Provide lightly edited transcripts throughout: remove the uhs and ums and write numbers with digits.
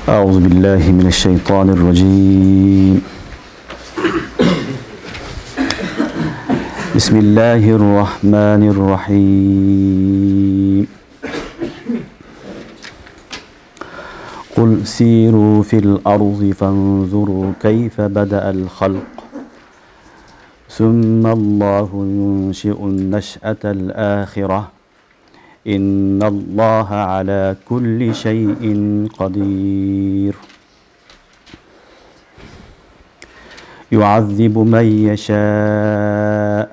أعوذ بالله من الشيطان الرجيم. بسم الله الرحمن الرحيم. قل سيروا في الأرض فانظروا كيف بدأ الخلق ثم الله ينشئ النشأة الآخرة إن الله على كل شيء قدير يعذب من يشاء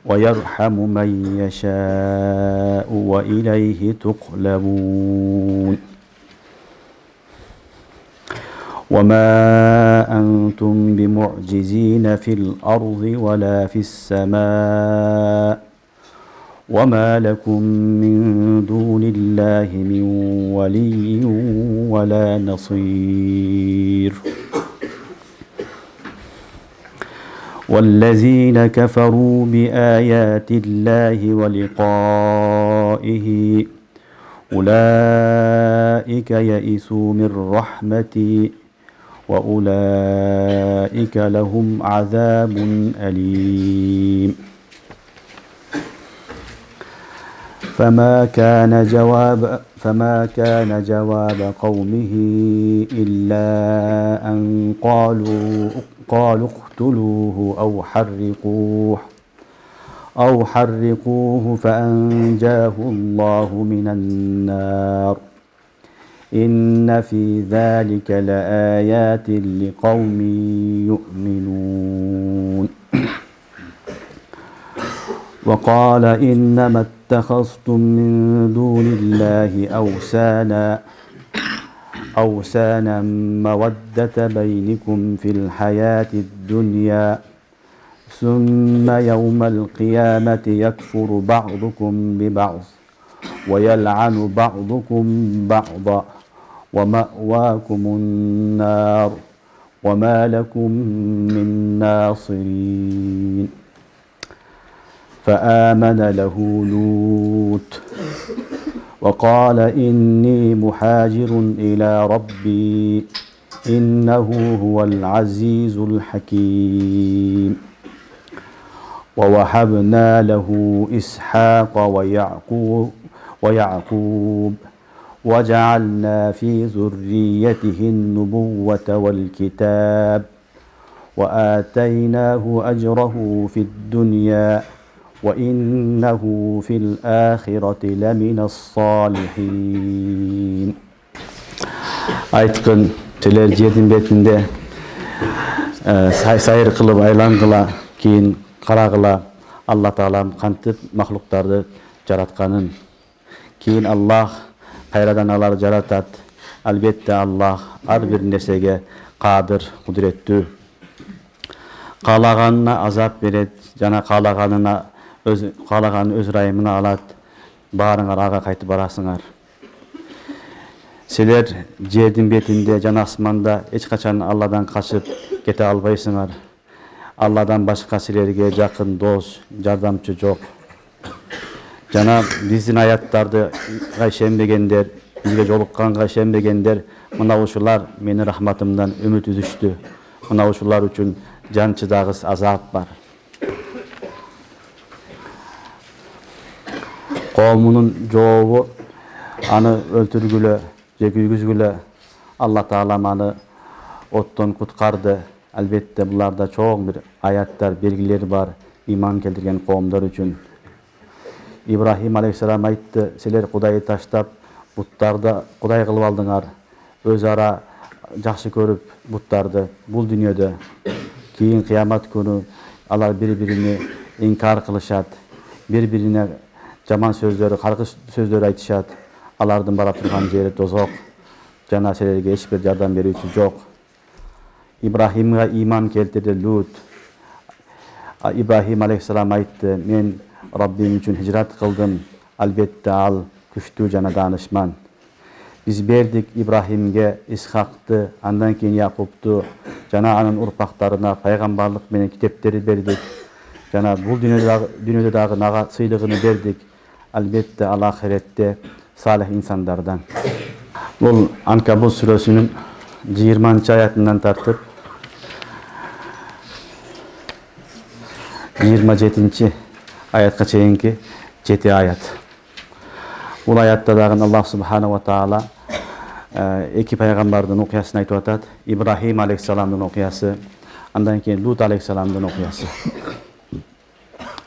ويرحم من يشاء وإليه تقلبون وما أنتم بمعجزين في الأرض ولا في السماء وما لكم من دون الله من ولي ولا نصير والذين كفروا بآيات الله ولقائه أولئك يئسوا من رحمتي وأولئك لهم عذاب أليم فما كان جواب قومه إلا أن قالوا اقتلوه أو حرقوه فأنجاه الله من النار إن في ذلك لآيات لقوم يؤمنون وقال إنما اتخذتم من دون الله أوثانا مودة بينكم في الحياة الدنيا ثم يوم القيامة يكفر بعضكم ببعض ويلعن بعضكم بعضا ومأواكم النار وما لكم من ناصرين فآمن له لوط وقال إني مهاجر إلى ربي إنه هو العزيز الحكيم ووهبنا له إسحاق ويعقوب وجعلنا في ذريته النبوة والكتاب وآتيناه أجره في الدنيا وإنه في الآخرة لمن الصالحين. Aytqın tüler жердин бетинде сайыр кылып айлангыла кийин карагыла Алла Таала кантип махлуктарды жаратканын кийин Аллах кайрадан аларды жаратат. Албетте Аллах ар бир нерсеге кадыр, кудуреттүү. Каалаганына азап берет, жана каалаганын өз ырайымына алат. Баарыңар ага кайтып барасыңар. Силер жердин бетинде жана асманда эч качан Алладан качып кете албайсыңар. Алладан башка силерге жакын дос, жардамчы жок. Жана биздин аяттарды ишенбегендер, бизге жолукканга ишенбегендер, мына ушулар менин рахматымдан үмүт үзүштү. Мына ушулар үчүн жан чыдагыс азап бар. Коомунун жообу аны өлтүргүлө же күйгүзгүлө Алла Таала аны оттон куткарды. Албетте буларда чоң бир аяттар, белгилер бар иман келтирген коомдор үчүн. Ибрахим алейхиссалам айтты, силер Кудайды таштап, буттарды Кудай кылып алдыңар. Өз ара жакшы көрүп буттарды бул дүйнөдө. Кийин кыямат күнү алар бири-бирине инкар кылышат, бири-бирине жаман сөздөр, каргыш сөздөр айтышат. Алардын бара турган жери тозок. Жана силерге эч бир жардам берүүчү жок. İbrahim'e iman keltirdi Lut. İbrahim aleyhisselam aytdı, men Rabbim üçün hicrat kıldım. Albette al, güçlü jana danışman. Biz berdik İbrahim'ge İshak'tı, andan keyin Yakup'tu. Jana anın urpaklarına paygambarlık menen kitepleri berdik. Jana bul dünyada dagı naga sıylığını berdik. Albette al ahirette salih insanlardan. Бұл Анкабут сүресінің 20 аятынан тартып 27 аятқа чейинки 7 аят. Бұл аятта дагы Аллах субханаху ва таала эки пайгамбардын окуясын айтып атат. Ибрахим алейхиссаламдын окуясы, андан кийин Лут алейхиссаламдын окуясы.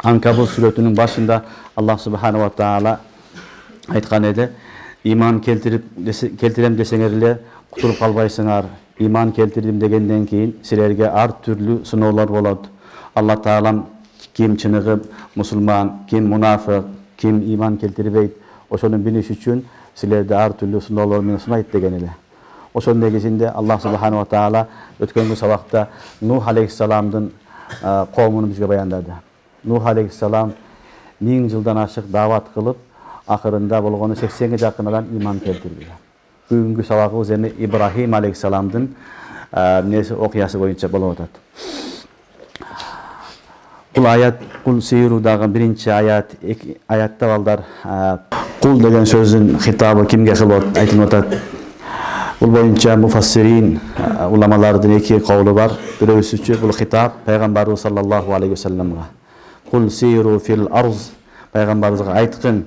Анкабут сүрөтүнүн башында Аллах субханаху ва таала айткан эди: иман келтирем десеңер эле кутулуп калбайсыңар. Иман келтирдим дегенден кийин силерге ар түрлүү сыноолор болот. Алла таалам ким чыныгы мусулман, ким мунафык, ким иман келтирбейт, ошону билиш үчүн силерди ар түрлүү сыноолор менен сынайт деген эле. Ошонун негизинде Аллах субханаху ва таала өткөнкү сабакта Нух алейхиссаламдын коомун бизге баяндады. Нух алейхиссалам 1000 жылдан ашык даават кылып, акырында болгону 80ге жакын адам иман келтирди. Бүгүнкү сабагыбыз эми Ибрахим алейхиссаламдын окуясы боюнча болуп атат. Кул аят, кул сиюру дагы биринчи аят, аятта балдар кул деген сөздүн хитабы кимге кылып айтылып атат. Бул боюнча муфассирин уламалардын эки каулу бар. Бирөөсүчү бул хитаб пайгамбарыбыз саллаллаху алейхи ва салламга. Кул сиюру фил арз, пайгамбарыбызга айткын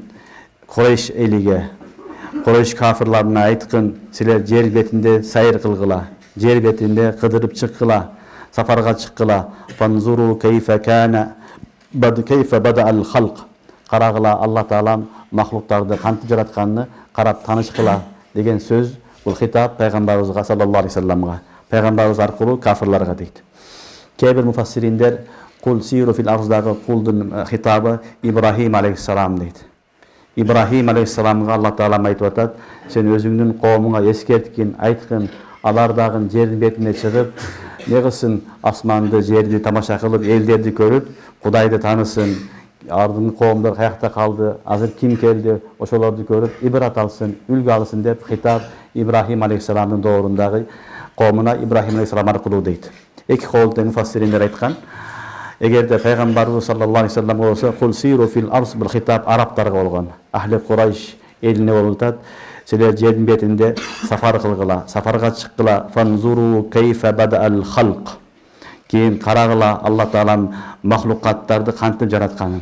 Курайш элиге, Курайш кафирларына айткын, силер жер бетинде сайыр кылгыла, жер бетинде кыдырып чыккыла, сафарга чыккыла. Фанзуру кейфе кана кейфе бадa'al халк. Карагыла Алла таалам махлуктарды кантип жаратканын карап танышкыла деген сөз. Бул хитаб пайгамбарыбызга саллаллаху алейхи ва салламга, пайгамбарыбыз аркылуу кафирларга дейт. Кээ бир муфассириндер кул сиру фил арздагы кулдун хитабы Ибрахим алейхиссалам дейт. Ибрахим алейхиссаламга Алла таалам айтып атат: сен өзүңдүн коомуңа эскерткин, айткын, алар дагы жердин бетине чыгып, не кылсын, асманды, жерди тамаша кылып, элдерди көрүп, Кудайды таанысын. Ардын коомдор каякта калды, азыр ким келди, ошолорду көрүп, ибрат алсын, үлгү алсын деп хитаб Ибрахим алейхиссаламдын доорундагы коомуна Ибрахим алейхиссалам аркылуу дейт. Эки коолдун муфассириндер айткан. Эгерде пайгамбарыбыз саллаллаху алейхи ва саллам болсо, кул сиру фил арз бул хитаб арабтарга болгон. Ахли Курайш элине болуп атат. Силер жердин бетинде сафар кылгыла, сафарга чыккыла. Фанзуру кейфе бадa'al халк. Кийин карагыла Алла таалам махлукаттарды кантип жаратканын.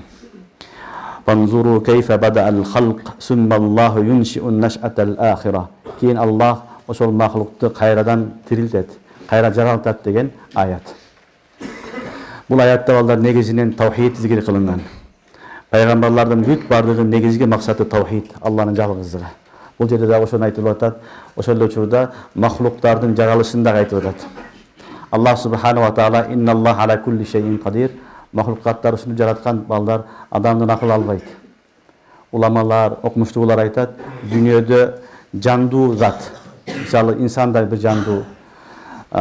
Фанзуру кейфе бадa'al халк, суммаллаху юнши'ун наш'атал ахира. Кийин Аллах ошол махлукту кайрадан тирилтет, кайра жаралтат деген аят. Бул аятта балдар негизинен таухид зикир кылынган. Пайгамбарлардын бүт бардыгы негизги максаты таухид, Алланын жалгыздыгы. Бул жерде дагы ошону айтылып атат. Ошол учурда махлуктардын жаралышын дагы айтып атат. Аллах субханаху ва таала инналлаха ала кулли шейин кадир. Махлукаттар ушуну жараткан балдар адамдын акыл албайт. Уламалар, окумуштуулар айтат, дүйнөдө жандуу зат, мисалы инсан да бир жандуу,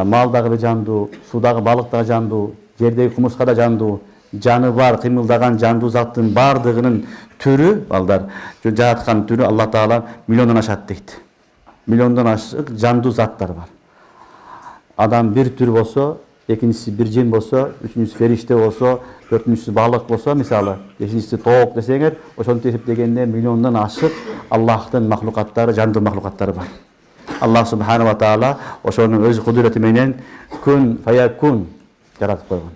мал дагы бир жандуу, суудагы балык дагы жандуу, жердеги кумурска да жандуу, жаны бар, кыймылдаган жандуу заттын бардыгынын түрү, балдар, жараткан түрү Алла таала миллиондон ашат дейт. Миллиондон ашык жандуу заттар бар. Адам бир түр болсо, экинчиси бир жин болсо, үчүнчүсү фериште болсо, төртүнчүсү балык болсо, мисалы, бешинчиси тоок десеңер, ошонтип эсептегенде миллиондон ашык Аллахтын махлукаттары, жандуу махлукаттары бар. Аллах субханаху ва таала ошонун өз кудурети менен күн фаякун жаратып койгон.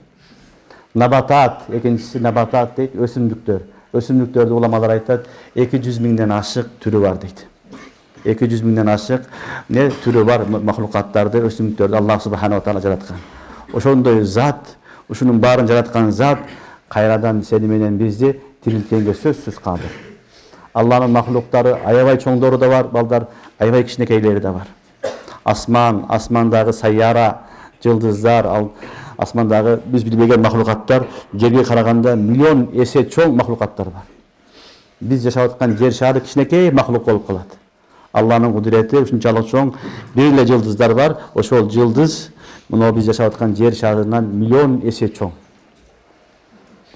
Набатат, экинчиси набатат дейт, өсүмдүктөр. Өсүмдүктөрдү уламалар айтат, 200 миңден ашык түрү бар дейт. 200 миңден ашык не түрү бар махлукаттарды, өсүмдүктөрдү Аллах субханаху ва таала жараткан. Ошондой зат, ушунун баарын жараткан зат кайрадан сени менен бизди тирилткенге сөзсүз кадыр. Алланын махлуктары аябай чоңдору да бар, балдар, аябай кичинекейлери да бар. Асман, асмандагы сайяра, жылдыздар, ал асмандагы биз билбеген махлукаттар жерге караганда миллион эсе чоң махлукаттар бар. Биз жашап аткан жер шары кичинекей махлук болуп калат. Алланын кудурети ушунчалык чоң. Бир эле жылдыздар бар, ошол жылдыз мына биз жашап аткан жер шарынан миллион эсе чоң.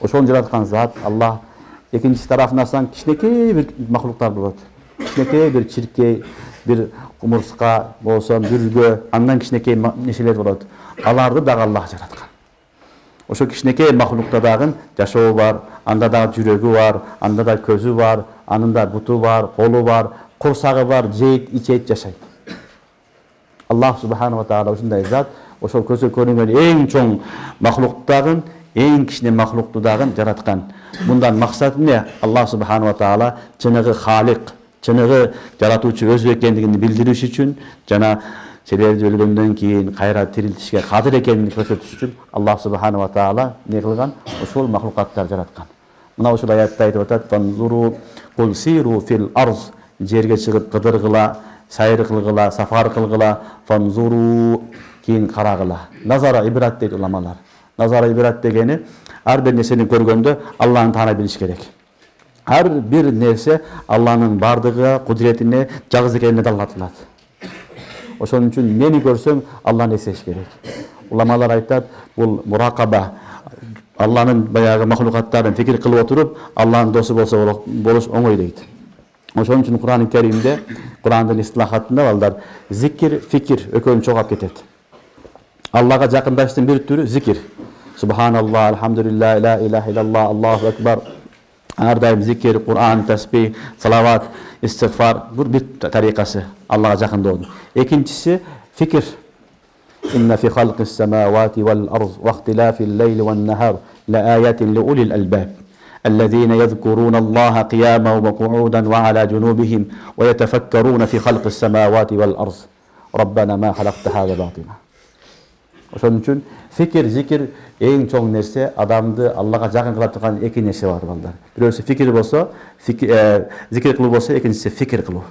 Ошону жараткан зат Аллах. Экинчи тарафынан алсаң кичинекей бир махлуктар болот. Кичинекей бир чиркей, бир кумурска болсо, бүргө, андан кичинекей нерселер болот. Аларды дагы Аллах жараткан. Ошо кичинекей махлукта дагы жашоо бар, анда да жүрөгү бар, анда да көзү бар, анын да буту бар, колу бар, Kursagı var, jeyit, içeyt, yaşayt. Allah subhanahu wa ta'ala uşunday zat, oşol көзө көрүнгөн эң чоң махлуктардын, эң кичине махлуктудагын жараткан. Bundan maksat ne? Allah subhanahu wa ta'ala çınığı halik, çınığı yaratuvчу өзү экендигин билдириш үчүн, жана силерди өлгөндөн кийин кайра тирилтишке кадыр экенин көрсөтүш үчүн Allah subhanahu wa ta'ala не кылган? Ошол махлукаттар жараткан. Мына ушул аятта айтып атат: "Фанзуру кул сиру фил арз", жерге чыгып кыдыргыла, сайыр кылгыла, сафар кылгыла, фанзуру кийин карагыла. Назара ибрат дейт уламалар. Назара ибрат дегени ар бир нерсени көргөндө Аллахны таана билиш керек. Ар бир нерсе Аллахнын бардыгы, кудретине, жалгыз экенине далилдалат. Ошон үчүн мени көрсөң Аллахны эстеш керек. Уламалар айтат, бул муракаба, Аллахнын баягы махлукаттарын фикир кылып отуруп, Аллахнын досу болуш оңой дейт. Ошон үчүн Кур'ан-ы Керимде, Кур'андын истилахатында балдар зикир, фикир экөөнү чогап кетет. Аллага жакындаштын бир түрү зикир. Subhanallah, elhamdülillah, la ilahe illallah, Allahu ekber. Her daim zikir, Kur'an, tesbih, salavat, istiğfar. Bu bir tarikası. Allah'a yakın doğdu. İkincisi fikir. İnne fi halqis semavati vel arz ve ihtilafil leyli ven nehar la ayatin li ulil albab. الذين يذكرون الله قياما وقعودا وعلى جنوبهم ويتفكرون في خلق السماوات والأرض ربنا ما خلقت هذا باطلا. Ошон үчүн fikir, zikir эң чоң нерсе, адамды Аллага жакын кыла турган эки нерсе бар балдар. Бирөөсү fikir болсо, зикир кылуу болсо, экинчиси fikir кылуу.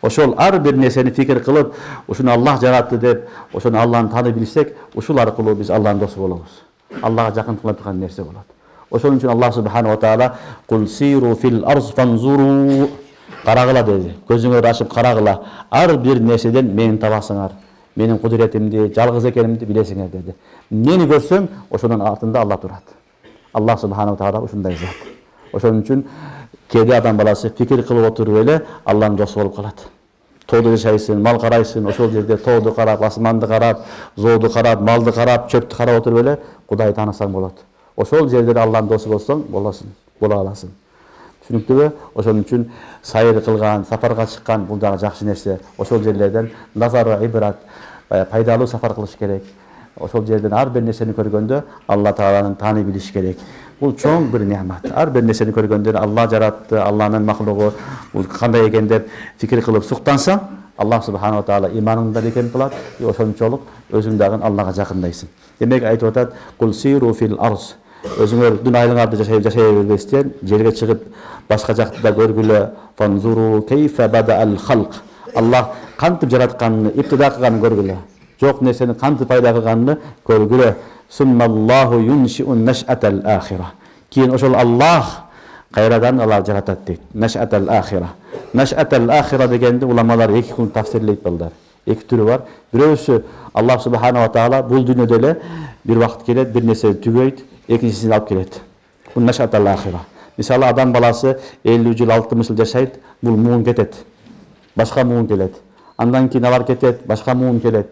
Ошол ар бир нерсени fikir кылып, ушуну Аллах жаратты деп, ошону Аллахны таанып билсек, ушул аркылуу биз Аллахнын досу болобуз. Аллага жакын кыла турган нерсе болот. Ошон үчүн Аллах субханаху ва таала "Кул сиру фил арз фанзуру", карагыла деди. Көзүңөрдү ачып карагыла. Ар бир нерседен мени табасыңар. Менин кудретимди, жалгыз экенимди билесиңер деди. Мени көрсөң, ошонун артында Алла турат. Аллах субханаху ва таала ушундай зат. Ошон үчүн кээде адам баласы фикир кылып отуруп эле Алланын досу болуп калат. Тоодо жашайсың, мал карайсың, ошол жерде тоодо карап, асманды карап, зоодо карап, малды карап, чөптү карап отуруп эле Кудайды таанысаң болот. Ошол жерде Алланын досу болсоң, бола аласың. Түшүнүктүбү? Ошон үчүн сайыр кылган, сафарга чыккан бул дагы жакшы нерсе. Ошол жерлерден назар ибрат, пайдалуу сафар кылыш керек. Ошол жерден ар бир нерсени көргөндө Алла Тааланын тааны билиш керек. Бул чоң бир неамат. Ар бир нерсени көргөндө Алла жаратты, Алланын махлугу, бул кандай экен деп фикир кылып суктансаң, Аллах субханаху ва таала иманыңды бекем кылат, ошончолук өзүң дагы Аллага жакындайсың. Демек айтып атат: "Кул сиру фил арз", өзүңөр айылыңарды жашай бербестен жерге чыгып башка жакты да көргүлө. "Фанзуру кейфе бадa'al халq", Аллах кантип жаратканын, иптида кылганын көргүлө. Жок нерсени кантип пайда кылганын көргүлө. "Суммаллаху юнши'ун наш'атал ахира", кийин ошол Аллах кайрадан алар жаратат дейт. Наш'атал ахира. Наш'атал ахира дегенде уламалар эки күн тафсирлейт балдар. Эки түрү бар. Бирөөсү Аллах субханаху ва таала бул дүйнөдө эле бир вакыт келет, бир нерсе түгөйт, экинчисин алып келет. Бул наш'атал ахира. Мисалы адам баласы 50 жыл, 60 жыл жашайт, бул муун кетет. Башка муун келет. Андан кийин алар кетет, башка муун келет.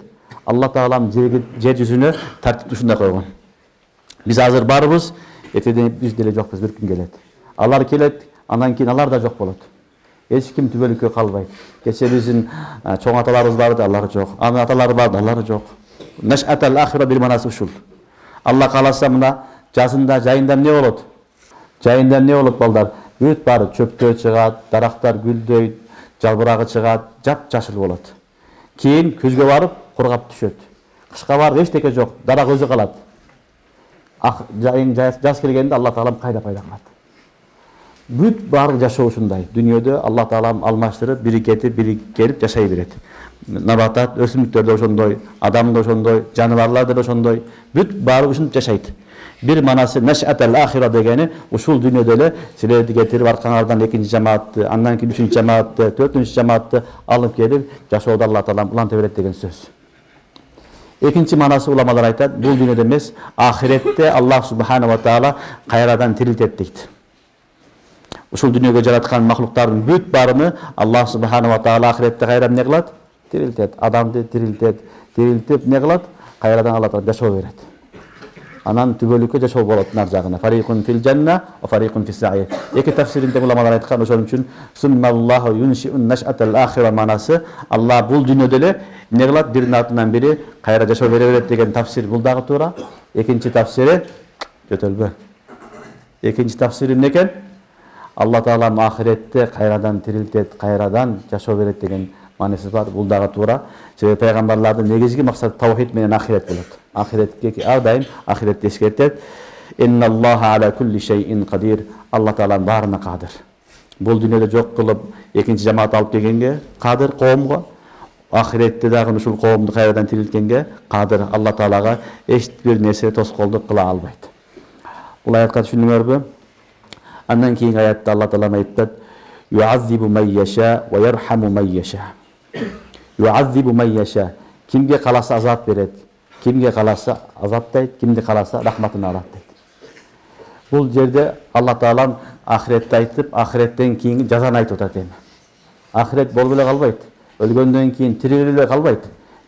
Алла Таалам жер жүзүнө тартип ушундай койгон. Биз азыр барбыз, эртеден биз деле жокпуз, бир күн келет. Алар келет, андан кийин алар да жок болот. Эч ким түбөлүккө калбайт. Кече биздин чоң аталарыбыз барды, алар жок. Анын аталары барды, алар жок. Наш'атал ахира бир манасы ушул. Алла кааласа мына жазында, жайында эмне болот? Жайында эмне болот балдар? Бүт баары чөптөр чыгат, дарактар гүлдөйт, жалбырагы чыгат, жап-жашыл болот. Кийин күзгө барып кургап түшөт. Кышка барып эчтеке жок, дарак өзү калат. Жаз келгенде Алла Таалам кайда пайда кылат. Бүт баары жашоо ушундай. Дүйнөдө Алла Таалам алмаштырып, бириккенип жашай берет. Набатат, өсүмдүктөр да ошондой, адам да ошондой, жаныбарлар да ошондой. Бүт баары ушинтип жашайт. Бир манасы наш'атал ахира дегени ушул дүйнөдө эле силерди кетирип аркаңардан экинчи жамаатты, андан кийин үчүнчү жамаатты, төртүнчү жамаатты алып келип жашоодо Алла Таалам уланта берет деген сөз. Экинчи манасы уламалар айтат, бул дүйнөдө эмес, ахиретте Аллах субханаху ва таала кайрадан тирилтет дейт. Ушул дүйнөгө жараткан махлуктардын бүт баарыны Аллах субханаху ва таала ахиретте кайра эмне кылат? Тирилтет. Адамды тирилтет. Тирилтип эмне кылат? Кайрадан Алла Таала жашоо берет. Анан түбөлүккө жашоо болот нар жагына. Фарикун фил жанна ва фарикун фис саир. Эки тафсиринде уламалар айткан, ошон үчүн суммаллаху юншиун нашатал ахира манасы Аллах бул дүйнөдө эле эмне кылат, биринин артынан бири кайра жашоо бере берет деген тафсир бул дагы туура. Экинчи тафсири жөтөлбө. Экинчи тафсири эмне экен? Алла Таала ахиретте кайрадан тирилтет, кайрадан жашоо берет деген манасы бар. Бул дагы туура. Себеби пайгамбарлардын негизги максаты таухид менен ахирет болот. Ахиретке ар дайым ахиретти эскертет. Инналлаха аля кулли шейин кадир. Алла Таала баарына кадыр. Бул дүйнөдө жок кылып экинчи жамаат алып келгенге кадыр, коомго. Ахиретте дагы ушул коомду кайрадан тирилткенге кадыр. Алла Таалага эч бир нерсе тоскоолдук кыла албайт. Бул аятка түшүндүңөрбү? Андан кийинки аятта Алла Таала айтат: "Юаззибу ман яша ва ярхаму ман яша." Юаззибу ман яша. Кимге каласа азап берет, кимге каласа азаптайт, кимге каласа рахматына алат дейт. Бул жерде Алла Таала ахиретти айтып, ахиреттен кийинки жазаны айтып атат эми. Ахирет болуп эле калбайт. Өлгөндөн кийин тирилип эле калбайт.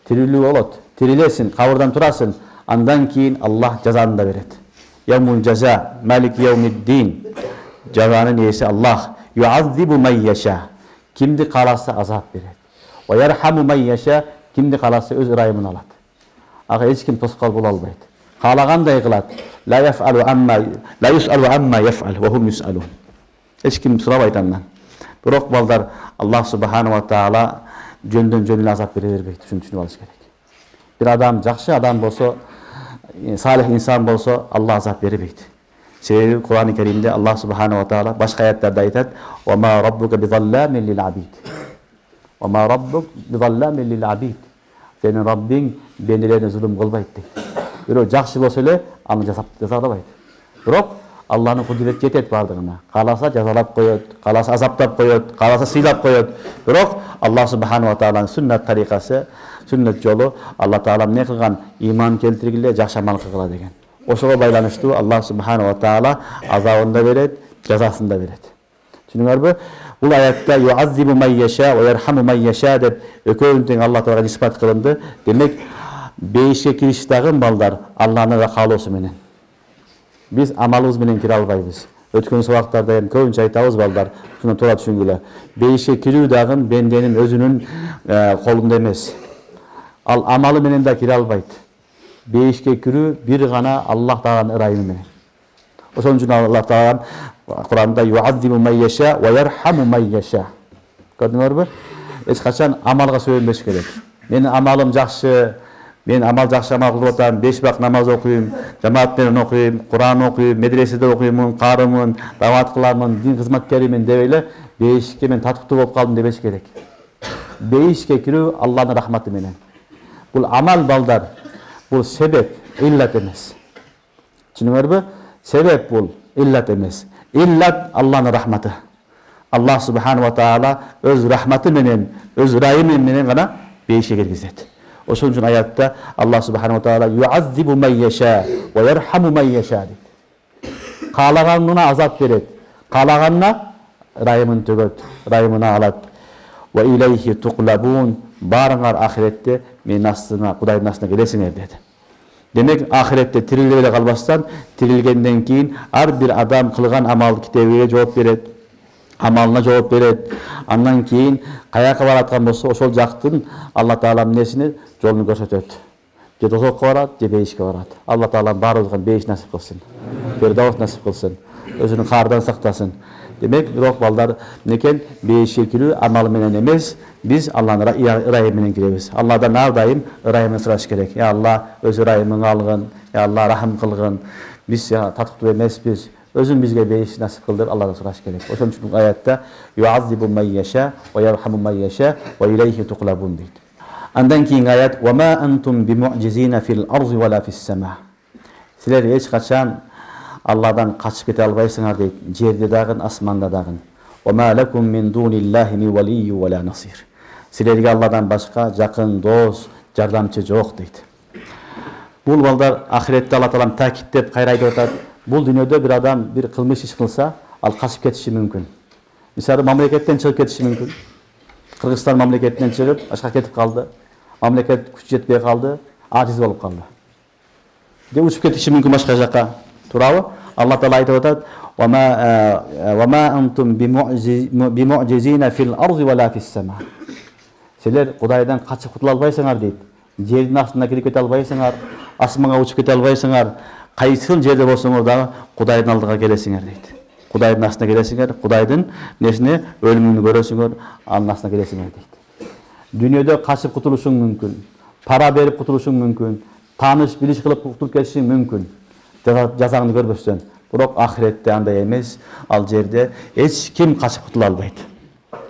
Тирилүү болот. Тирилесиң, кабырдан турасың, андан кийин Аллах жазаны да берет. Ямул жаза, малик яумиддин. Жазанын ээси Аллах. Юаззибу ман яша. Кимди каласа азап берет. Ва ярхаму ман яша. Кимди каласа өз ырайымын алат. Ага эч ким тоскоол боло албайт. Каалагандай кылат. Ла яфалу амма, ла юсалу амма яфал ва хум юсалун. Эч ким сурабайт андан. Бирок балдар Аллах субханаху ва таала жөндөн жөн азап бере бербейт. Ушуну түшүнүп алыш керек. Бир адам жакшы адам болсо, салих инсан болсо, Аллах азап бербейт. Себеби Кур'ан-ы Керимде Аллах субханаху ва таала башка аяттарда айтат: "Ва ма раббука бизалламин лил абид." Ва ма раббук бизалламин лил абид. Сенин Раббиң бендилерге зулум кылбайт дейт. Бирок жакшы болсо эле аны жазалабайт. Бирок Аллахнын кудурети жетет бардыгына. Кааласа жазалап коет, кааласа азаптап коет, кааласа сыйлап коет. Бирок Аллах субханаху ва тааланын сүннат тарикасы, сүннат жолу Алла Таала эмне кылган? Иман келтиргиле, жакшы амал кылгыла деген. Ошого байланыштуу Аллах субханаху ва таала азабын да берет, жазасын да берет. Түшүнүңөрбү? Бул аятта юаззибу ман яша ва ярхаму ман яша деп экөөнүн тең Алла Таалага ниспат кылынды. Демек, бейишке кириш дагы балдар Аллахнын каалоосу менен. Биз амалыбыз менен кире албайбыз. Өткөн сабактарда эми көбүнчө айтабыз балдар, шуну туура түшүнгүлө. Бейишке кирүү дагы бенденин өзүнүн колунда эмес. Ал амалы менен да кире албайт. Бейишке кирүү бир гана Аллах Тааланын ырайымы менен. Ошон үчүн Аллах Таала Кур'анда юаззибу ман яша ва ярхаму ман яша. Көрдүңөрбү? Эч качан амалга сөйөнбөш керек. Менин амалым жакшы, мен жакшы амал кылып атам, 5 вакыт намаз окуйм, жамаат менен окуйм, Кур'ан окуйм, медреседе окуйм, карымын, дават кылармын, дин кызматкеримин деп эле бейишке мен татыктуу болуп калдым дебеш керек. Бейишке кирүү Аллахнын рахматы менен. Бул амал балдар, бул себеп, иллат эмес. Түшүнүңөрбү? Себеп бул, иллат эмес. Иллат Аллахнын рахматы. Аллах субханаху ва таала өз рахматы менен, өз ырайымы менен гана бейишке киргизет. Ошон үчүн аятта Аллах субханаху ва таала юаззибу ман яша ва ярхаму ман яша дейт. Каалаганына азап берет, каалаганына ырайымын төгөт, ырайымына алат. Ва илейхи туqlabun. Барыңар ахиретте менин астына, Кудайдын астына келесиңер деди. Демек, ахиретте тирилип эле калбастан, тирилгенден кийин ар бир адам кылган амал китебиге жооп берет, амалына жооп берет. Андан кийин каяка бараткан болсо, ошол жактын Алла Таала эмнесини жолун көрсөтөт. Же тозокко барат, же бейишке барат. Алла Таала баарыбызга бейиш насип кылсын. Фирдаус насип кылсын. Өзүнүн каардан сактасын. Демек, бирок балдар некен бейишке кирүү амалы менен эмес, биз Алланын ырайымы менен киребиз. Алладан ар дайым ырайымын сураш керек. Я Алла, өз ырайымың алгын. Я Алла, рахым кылгын. Биз татыктуу эмеспиз. Өзүң бизге бейиш насип кыл деп Алладан сураш керек. Ошон үчүн аятта юаззибу ман яша ва ярхаму ман яша ва илейхи туqlabun дейт. Андан кийинки аят: "Ва ма антум бимуъжизина фил арзи ва ла фис сама." Силер эч качан Алладан качып кете албайсыңар дейт. Жерде дагы, асманда дагы. "Ва ма лакум мин дуниллахи ми валийю ва ла насир." Силерге Алладан башка жакын дос, жардамчы жок дейт. Бул балдар ахиретте Алла Таалам таакиттеп кайра айтып атат. Бул дүйнөдө бир адам бир кылмыш иш кылса, ал качып кетиши мүмкүн. Мисалы, мамлекеттен чыгып кетиши мүмкүн. Кыргызстан мамлекетинен чыгып, башка кетип калды. Мамлекет күч жетпей калды, ажиз болуп калды. де учуп кетиши мүмкүн башка жака. Туурабы? Алла Таала айтып атат: "Ва ма антум бимуъжизина фил арди ва ла фис сама." Силер Кудайдан качып кутула албайсыңар дейт. Жердин астына кирип кете албайсыңар, асманга учуп кете албайсыңар. Кайсыл жерде болсоңор дагы Кудайдын алдыга келесиңер дейт. Кудайдын астына келесиңер, Кудайдын несине өлүмүн көрөсүңөр, анын астына келесиңер дейт. Дүйнөдө качып кутулушуң мүмкүн, пара берип кутулушуң мүмкүн, тааныш билиш кылып кутулуп кетишиң мүмкүн. Жазаңды көрбөстөн. Бирок ахиретте андай эмес. Ал жерде эч ким качып кутула албайт.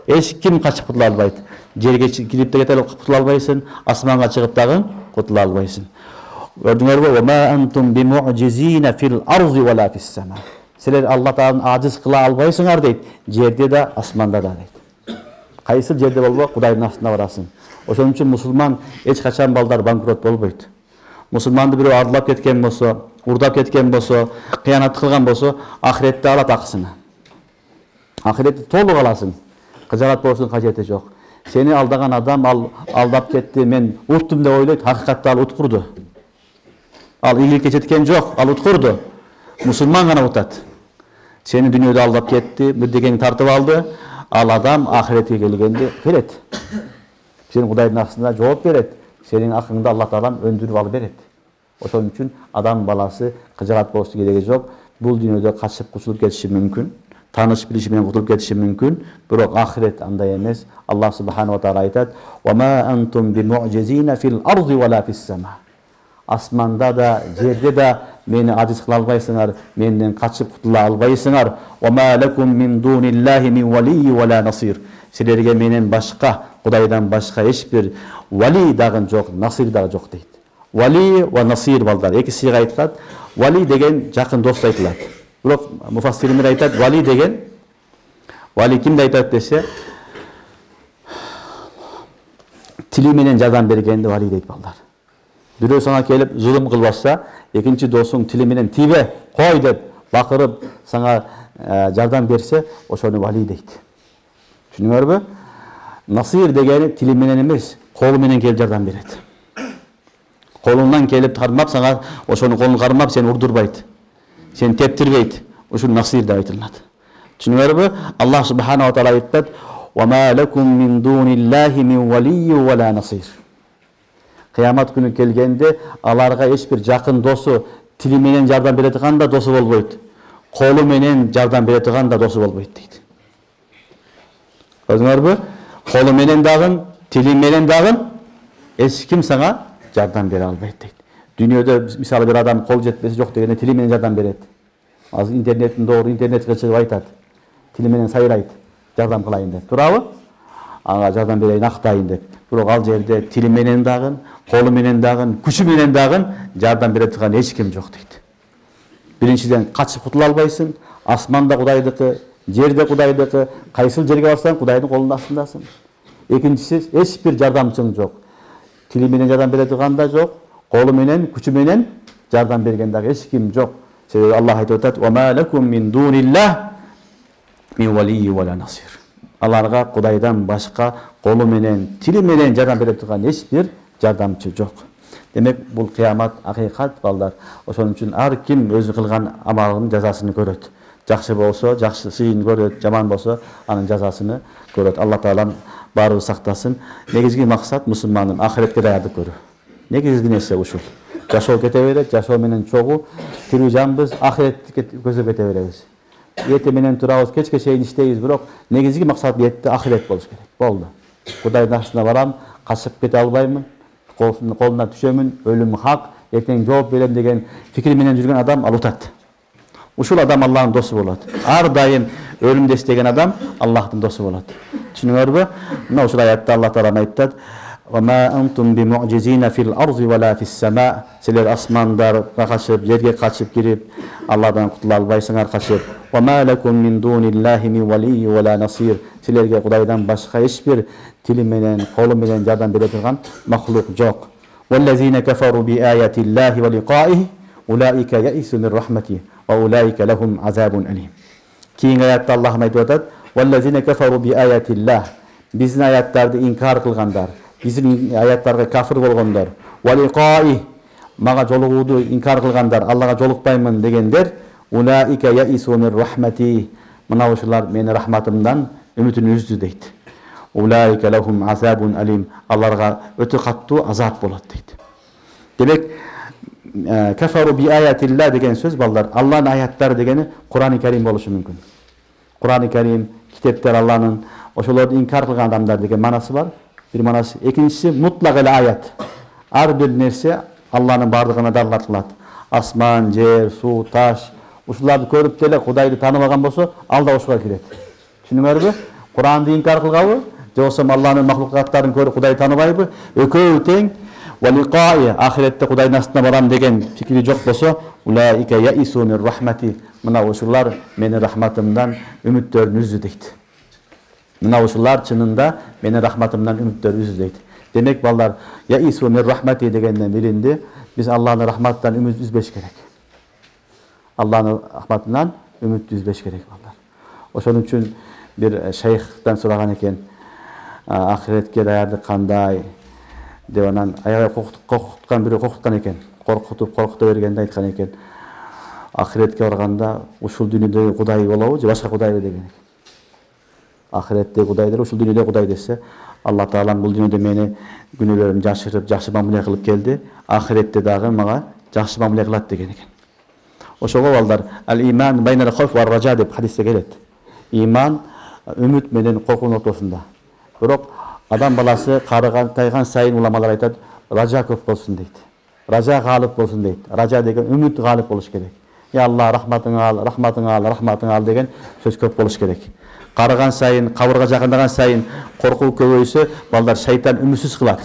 Эч ким качып кутула албайт. Жерге кирип те кете кутула албайсың, асманга чыгып дагы кутула албайсың. Көрдүңөрбү? "Ва ма антум бимуъжизина фил арди ва ла фис сама." Силер Алла Тааланы ажыз кыла албайсыңар дейт. Жерде да, асманда да дейт. Кайсыл жерде болбо, Кудайдын астына барасың. Ошон үчүн мусулман эч качан балдар банкрот болбойт. Мусулманды бирөө ардылап кеткен болсо, урдап кеткен болсо, кыянат кылган болсо, ахиретте алат акысыны. Ахиретте толук аласың. Кыжаат болушунун кажети жок. Сени алдаган адам алдап кетти, мен уттум деп ойлойт, хакыйкатта ал уткурду. Ал ийгиликке жеткен жок, ал уткурду. Мусулман гана утат. Сени дүйнөдө алдап кетти, мүддегени тартып алды, ал адам ахиретке келгенде келет. Сени Кудайдын астында жооп берет. Сенин акыңды Алла Таалам өндүрүп алып берет. Ошон үчүн адам баласы кыжаат болушу кереги жок. Бул дүйнөдө качып кутулуп кетиши мүмкүн. Таныш билиши менен кутулуп кетиши мүмкүн. Бирок ахирет андай эмес. Аллах субханаху ва таала айтат: "Ва ма антум бимуъжизина фил арди ва ла фис сама." Асманда да, жерде да мени ажыз кыла албайсыңар, менден качып кутула албайсыңар. "Ва ма лакум мин дуниллахи мин валийи ва ла насир." Силерге менен башка, Кудайдан башка эч бир вали дагы жок, насир дагы жок дейт. Вали ва насир балдар эки сыйга айтылат. Вали деген жакын дос айтылат. Бирок муфассирлер айтат, вали деген, вали кимди айтат десе, тили менен жардам бергенди вали дейт балдар. Бирөө сага келип зулум кылбаса, экинчи досуң тили менен тибе, кой деп бакырып сага жардам берсе, ошону вали дейт. Түшүнүңөрбү? Насир дегени тили менен эмес, колу менен келип жардам берет. Колунан келип кармап сага, ошону колун кармап сени урдурбайт. Сени тептирбейт. Ушул насир деп айтылат. Түшүнүңөрбү? Аллах субханаху ва таала айтат: "Ва ма лакум мин дуниллахи мин валийи ва ла насир." Кыямат күнү келгенде аларга эч бир жакын досу, тили менен жардам бере турган да досу болбойт. Колу менен жардам бере турган да досу болбойт дейт. Көрдүңөрбү? Колу менен дагы, тили менен дагы эч ким сага жардам бере албайт дейт. Дүйнөдө мисалы бир адам кол жетпеси жок дегенде тили менен жардам берет. Азыр интернеттин доору, интернетке чыгып айтат. Тили менен сайрайт, жардам кылайын деп. Туурабы? Ага жардам берейин, актайын деп. Бирок ал жерде тили менен дагы, колу менен дагы, күчү менен дагы жардам бере турган эч ким жок дейт. Биринчиден качып кутула албайсың, асманда Кудайдыкы, жерде Кудайдыкы, кайсыл жерге барсаң Кудайдын колунун астындасың. Экинчиси, эч бир жардамчың жок. Тили менен жардам бере турган да жок, колу менен, күчү менен жардам берген дагы эч ким жок. Себеби Аллах айтып атат: "Ва ма лакум мин дуниллах мин валийи ва ла насир." Аларга Кудайдан башка колу менен, тили менен жардам бере турган эч бир жардамчы жок. Демек, бул кыямат акыйкат балдар. Ошон үчүн ар ким өзү кылган амалынын жазасын көрөт. Жакшы болсо, жакшысын көрөт, жаман болсо, анын жазасын көрөт. Алла Таалам баары сактасын. Негизги максат мусулмандын ахиретке даярдык көрүү. Негизги нерсе ушул. Жашоо кете берет, жашоо менен чогуу, тирүү жанбыз, ахиретти көздөп кете беребиз. Эрте менен турабыз, кечке чейин иштейбиз, бирок негизги максат бетте ахирет болуш керек. Болду. Кудайдын астына барам, качып кете албаймын, колуна түшөмүн, өлүм хак, эртең жооп берем деген фикри менен жүргөн адам ал утат. Ушул адам Аллахтын досу болот. Ар дайым өлүмдү эстеген адам Аллахтын досу болот. Түшүнүңөрбү? Мына ушул аятта Алла Таала айтат: "Ва ма антум бимуъжизина фил арди ва ла фис сама." Силер асмандарга качып, жерге качып кирип, Алладан кутула албайсыңар качып. "Ва ма лакум мин дуниллахи мин валийи ва ла насир." Силерге Кудайдан башка эч бир тили менен, колу менен жардам бере турган махлук жок. "Валлазина кафару би аятиллахи ва лиқаихи улаика яису мин рахмати ва улаика лахум азабун алим." Кийинки аятта Аллах айтып атат: "Валлазина кафару би аятиллах." Биздин аяттарды инкар кылгандар, биздин аяттарга кафир болгондор, ва лиқаи, мага жолугууду инкар кылгандар, Аллага жолукпаймын дегендер, улаика яису мир рахмати, мына ушулар менин рахматымдан үмүтүн үздү дейт. Улаика лахум азабун алим, аларга өтө каттуу азап болот дейт. Демек, кафару би аятилла деген сөз балдар, Алланын аяттары дегени Кур'ан-ы Карим болушу мүмкүн. Кур'ан-ы Карим, китептер Алланын, ошолорду инкар кылган адамдар деген манасы бар. Бир манасы. Экинчиси мутлак эле аят. Ар бир нерсе Алланын бардыгына далилат кылат. Асман, жер, суу, таш, ушуларды көрүп деле Кудайды тааныбаган болсо, ал да ошого кирет. Түшүнүңөрбү? Куранды инкар кылгабы? Же болсо Алланын махлукаттарын көрүп Кудайды тааныбайбы? Экөө тең. Валиқаи, ахиретте Кудайдын астына барам деген фикри жок болсо, улаика яису мир рахмати, мына ушулар менин рахматымдан үмүттөрүн үздү дейт. Мына ушулар чынында менин рахматымдан үмүттөрүн үздү дейт. Демек балдар, яису мир рахмати дегенден билинди, биз Алланын рахматынан үмүт үзбеш керек. Алланын рахматынан үмүт үзбеш керек балдар. Ошон үчүн бир шейхтен сураган экен, ахиретке даярдык кандай деп анан аябай коркуткан бирөө коркуткан экен. Коркута бергенде айткан экен, ахиретке барганда ушул дүйнөдөгү Кудай болобу же башка Кудайды деген экен. Ахиретте Кудайдыр, ушул дүйнөдө Кудай десе, Алла Таалам бул дүйнөдө мени күнөөлөрүмдү жашырып, жакшы мамиле кылып келди, ахиретте дагы мага жакшы мамиле кылат деген экен. Ошого балдар, ал-иман байнал хауф ва ража деп хадисте келет. Иман үмүт менен коркуунун ортосунда. Бирок адам баласы карыган тайган сайын уламалар айтат, ража көп болсун дейт. Ража галып болсун дейт. Ража деген үмүт галып болуш керек. Я Алла, рахматыңы ал, рахматыңы ал, рахматыңы ал деген сөз көп болуш керек. Карыган сайын, кабырга жакындаган сайын коркуу көбөйсө, балдар шайтан үмүтсүз кылат.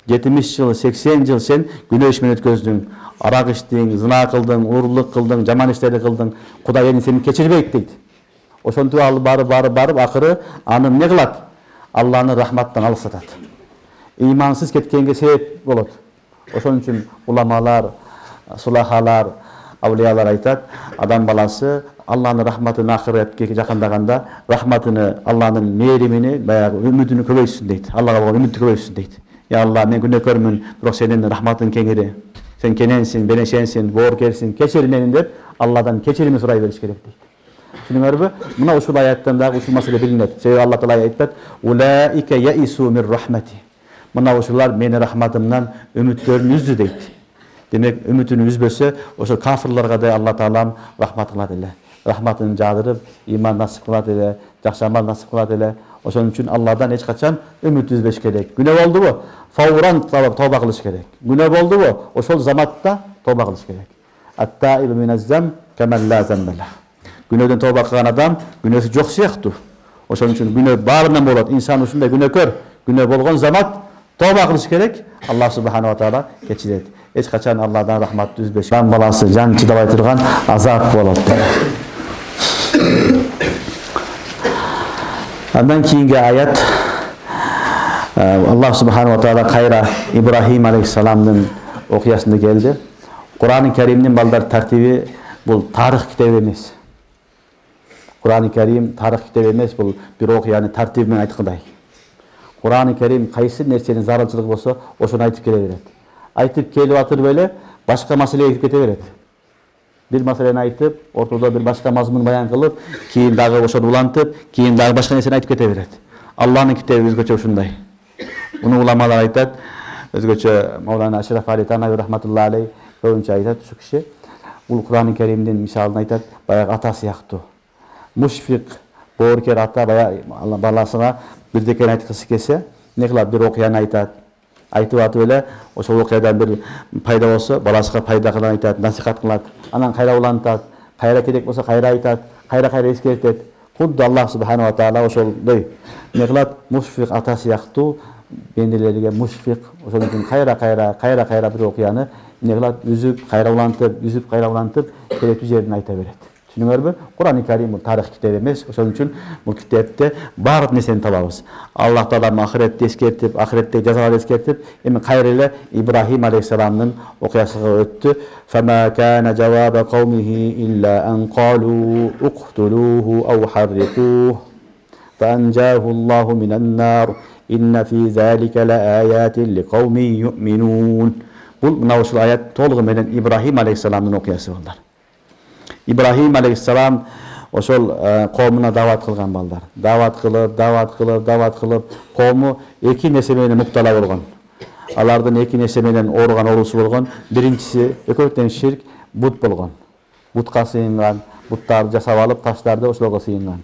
70 жыл, 80 жыл сен күнөө иш менен өткөздүң, арак ичтиң, зына кылдың, урурлук кылдың, жаман иштерди кылдың, Кудай эми сени кечирбейт дейт. Ошентип ал барып акыры аны эмне кылат? Алланын рахматтан алыстатат. Имансыз кеткенге себеп болот. Ошон үчүн уламалар, сулахалар, авлиялар айтат, адам баласы Алланын рахматын ахиретке жакындаганда, рахматыны, Алланын мээримини, баягы үмүтүнү көбөйтсүн дейт. Аллага болгон үмүтү көбөйтсүн дейт. Я Алла, мен күнөөкөрмүн, бирок сенин рахматың кеңири. Сен кененсиң, берешенсиң, бооркерсиң, кечир мени деп Алладан кечирим сурай бериш керек дейт. Түшүнүңөрбү? Мына ушул аяттан дагы ушул маселе билинет. Себеби Алла Таала айтат: "Улаика яису мир рахмати." Мына ушулар менин рахматымдан үмүттөрүн үздү дейт. Демек, үмүтүн үзбөсө, ошо кафирларга да Алла Таалам рахмат кылат эле. Рахматын жаадырып, иман насип кылат эле, жакшы амал насип кылат эле. Ошон үчүн Алладан эч качан үмүт үзбеш керек. Күнөө болдубу? Фауран тооба кылыш керек. Күнөө болдубу? Ошол заматта тооба кылыш керек. Ат-таибу миназ-зам каман ла замбала. Günөөдөн тооба кылган адам күнөөсү жок сыяктуу. Ошон үчүн күнөө баарынан болот. Инсан ушундай күнөөкөр, күнөө болгон замат тооба кылыш керек. Алла субхана ва таала кечирет. Эч качан Алладан рахматты үзбеш. Жан баласы жан чыдабай турган азап болот. Андан кийинки аят Алла субхана ва таала кайра Ибрахим алейхиссаламдын окуясында келди. Кур'ан-ы Каримдин балдар тартиби бул тарых китеби эмес. Кур'ан-ы Карим тарых китеби эмес, бул бир окуяны тартиби менен айткандай. Кур'ан-ы Карим кайсы нерсенин зарылчылыгы болсо, ошону айтып келе берет. Айтып келип атыр эле башка маселеге кирип кете берет. Бир маселени айтып, ортодо бир башка мазмун баян кылып, кийин дагы ошону улантып, кийин дагы башка нерсени айтып кете берет. Алланын китеби өзгөчө ушундай. Муну уламалар айтат, өзгөчө Маулана Ашраф Али Танави рахматуллахи алейх көбүнчө айтат ушу киши. Бул Кур'ан-ы Каримдин мисалын айтат, баягы ата сыяктуу. Мушфик, бооркер ата баягы баласына бирдекени айткысы келсе, эмне кылат? Бир окуяны айтат. Айтып атып эле, ошол окуядан бир пайда болсо, баласына пайда кылып айтат, насихат кылат. Анан кайра улантат, кайра керек болсо кайра айтат, кайра эскертет. Кудду Аллах субхана ва таала ошолдой эмне кылат? Мушфик ата сыяктуу бенделерге мушфик, ошон үчүн кайра бир окуяны эмне кылат? Үзүп, кайра улантып, керектүү жерин айта берет. Түшүнүңөрбү? Кур'ан-ы Карим бул тарых китеби эмес. Ошон үчүн бул китепте баардык нерсени табабыз. Аллах Таала ахиретти эскертип, ахиретте жазаларды эскертип, эми кайра эле Ибрахим алейхиссаламдын окуясына өттү. Фама кана жаваба каумихи илля ан қалу уqtuluhu ау harriquhu фанжаху Аллаху минан нар инна фи залика лааятин лиқаумин юъминун. Bul mına uşul ayat toluğu menen İbrahim aleyhissalamdын okuyası bollar. İbrahim aleyhissalam oşol qowmuna davat kılgan balдар. Davat kılıp, qowmu iki nese menен muktala bolgon. Alardын iki nese menен oorugan oorusu bolgon. Birinchisi ekөөтөн şirk, but bolgon. Butqa sıyıngan, buttарды жасап алып, таштарды ошолорго сыйынган.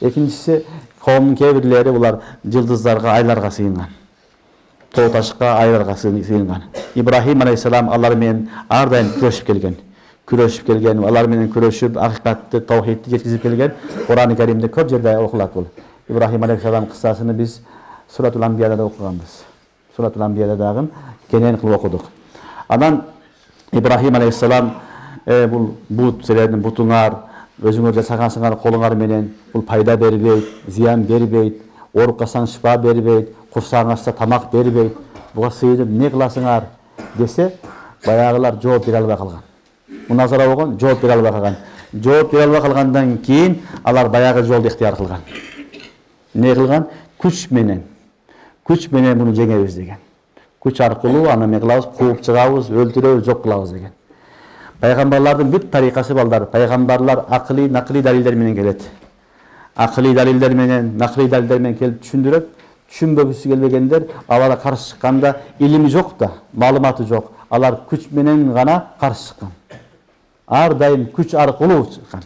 Экинчиси qowmдун кээ бирлери булар жылдыздарга, айларга сыйынган. Too taşqa, aylarga sığıngan. İbrahim aleyhissalam alар менен ар дайым күрөшүп келген, алар менен күрөшүп, акыйкатты, тавхидти жеткизип келген. Кур'ан-ы Керимде көп жерде окулат бул. İbrahim aleyhissalam кыссасыны биз Суратул Анбияда окуганбыз. Суратул Анбияда дагы кенен кылып окудук. Анан İbrahim aleyhissalam бул бут силердин бутуңар, өзүңөр жасагансыңар колуңар менен бул пайда бербейт, зыян бербейт, ооруккасаң шифа бербейт, курсаң ачса тамак бербейт. Буга сыйынып эмне кыласыңар десе, баягылар жооп бере албай калган. Муназара болгон, жооп бере албай калган. Жооп бере албай калгандан кийин алар баягы жолду ыктыяр кылган. Эмне кылган? Күч менен муну жеңебиз деген. Күч аркылуу аны эмне кылабыз? Кууп чыгабыз, өлтүрөбүз, жок кылабыз деген. Пайгамбарлардын бүт тарикасы балдар. Пайгамбарлар акылий, накылий далилдер менен келет. Акылий далилдер менен, накылий далилдер менен келип түшүндүрөт. Түшүнбөгүсү келбегендер, аларга каршы чыкканда илими жок да, маалыматы жок. Алар күч менен гана каршы чыккан. Ар дайым күч аркылуу чыккан.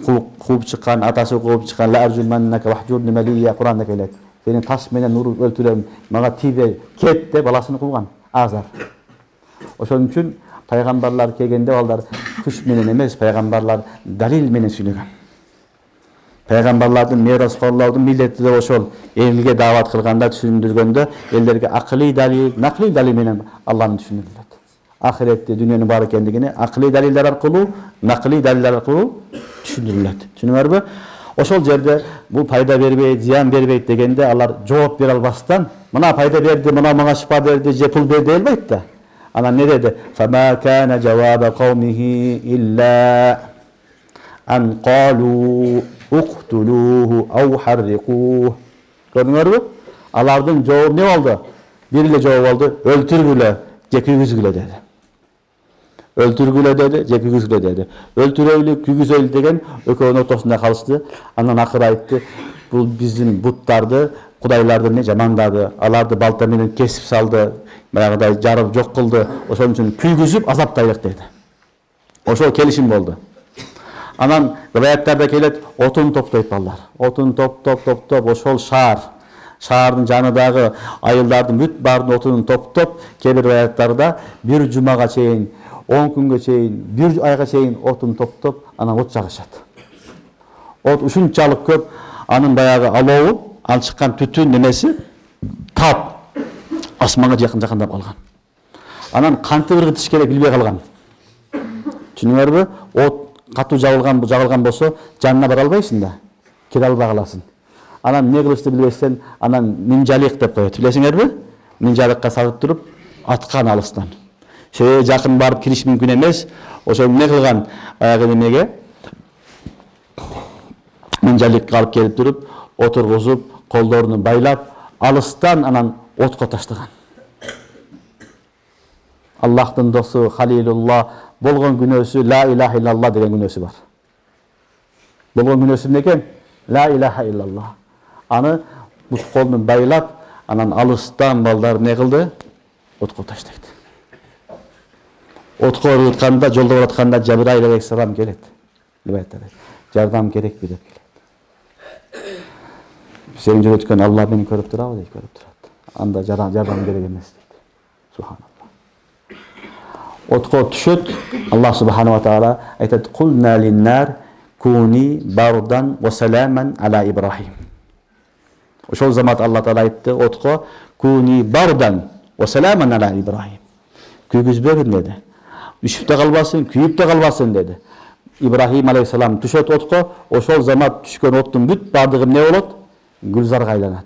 Кууп чыккан, атасы кууп чыккан, ла аржулманнака вахжурни малия Кур'анда келет. Сени таш менен уруп өлтүрөм, мага тийбе, кет деп баласын кылган. Азар. Ошон үчүн пайгамбарлар келгенде алар күч менен эмес, пайгамбарлар далил менен сүйлөгөн. Пайгамбарлардын мирас-корлоодун милдети де ошол. Элге дават кылганда, түшүндүргөндө элдерге акылий далил, наклий далил менен Алланы түшүндүрүлөт. Ахиретте дүйнөнүн бар экендигини акылий далилдер аркылуу, наклий далилдер аркылуу түшүндүрүлөт. Түшүнүңөрбү? Ошол жерде бул пайда бербейт, зыян бербейт дегенде алар жооп бере албастан, мына пайда берди, мына мага шифа берди, же пул берди дей албайт да. Анан не деди? Фама кана жаваба кавмихи илля ан қалу уктулуху ау харриқух. Көрдүңөрбү? Алардын жообу не болду? Бир эле жооп болду, өлтүргүлө, же күйгүзгүлө деди. Өлтүргүлө деди, же күйгүзгүлө деди. Өлтүрөйлү, күйгүзөйлү деген экөөнүн ортосунда калышты. Анан акыры айтты, бул биздин буттарды, кудайларды не жамандады, аларды балта менен кесип салды, баягыдай жарып жок кылды. Ошон үчүн күйгүзүп азаптайлык деди. Ошол келишим болду. Анан риваяттарда келет, отун топтойт балдар. Отун топтоп, ошол шаардын жанындагы айылдардын бүт баардын отунун топтоп, кээ бир риваяттарда бир жумага чейин, 10 күнгө чейин, бир айга чейин отун топтоп, анан от жагышат. От ушунчалык көп, анын баягы алообу, ал чыккан түтүн немеси тап асманга жакындап калган. Анан кантип ыргытыш керек билбей калган. Түшүнүңөрбү? От катуу жагылган болсо, жанына бара албайсың да, кире албай каласың. Анан эмне кылышты билбестен, анан минжалык деп коет. Билесиңерби? Минжалыкка салып туруп, аткан алыстан. Жакын барып кириш мүмкүн эмес. Ошо эмне кылган? Аягы немеге минжалыкка алып келип туруп, отургузуп, колдорун байлап, алыстан анан отко таштаган. Аллахтын досу Халилулла болгон күнөөсү ла илаха иллалла деген күнөөсү бар. Болгон күнөөсү эмне экен? Ла илаха иллалла. Аны бут колун байлап, анан алыстан балдар не кылды? Отко таштайт. Отко ыргытканда, жолдо баратканда Жабраил алейхиссалам келет. Жардам керекпи деп келет. Сен жүрөткөн Алла мени көрүп турабы дейт, көрүп турат. Анда жардам керек эмес дейт. Субханалла. Отко түшөт, Аллах субханала таала айтат: "Кулна лин-нар куни бардан ва саламан ала Ибрахим." Ошол замат Алла таала айтты, отко куни бардан ва саламан ала Ибрахим. Күйгүзбөгүн деди. Үшүп да калбасын, күйүп да калбасын деди. Ибрахим алейхиссалам түшөт отко, ошол замат түшкөн оттун бүт бардыгы эмне болот? Гүлзарга айланат.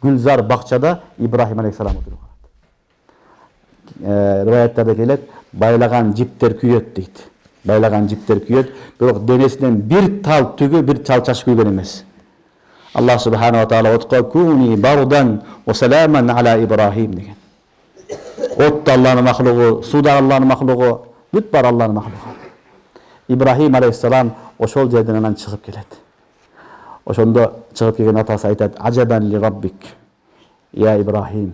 Гүлзар бакчада Ибрахим алейхиссалам отуруп калат. Риваяттарда келет, байлаган жиптер күйөт дейт. Байлаган жиптер күйөт, бирок денесинен бир тал түгү, бир тал чач күйгөн эмес. Аллах субханала таала отко куни бардан ва саламан ала Ибрахим деген. От Аллахның махлугу, суда Аллахның махлугу, бүт бар Аллахның махлугу. Ибрахим алейхиссалам ошол жерден анан чыгып келет. Ошондо чыгып келген атасы айтат: "Ажабан ли раббик, я Ибрахим."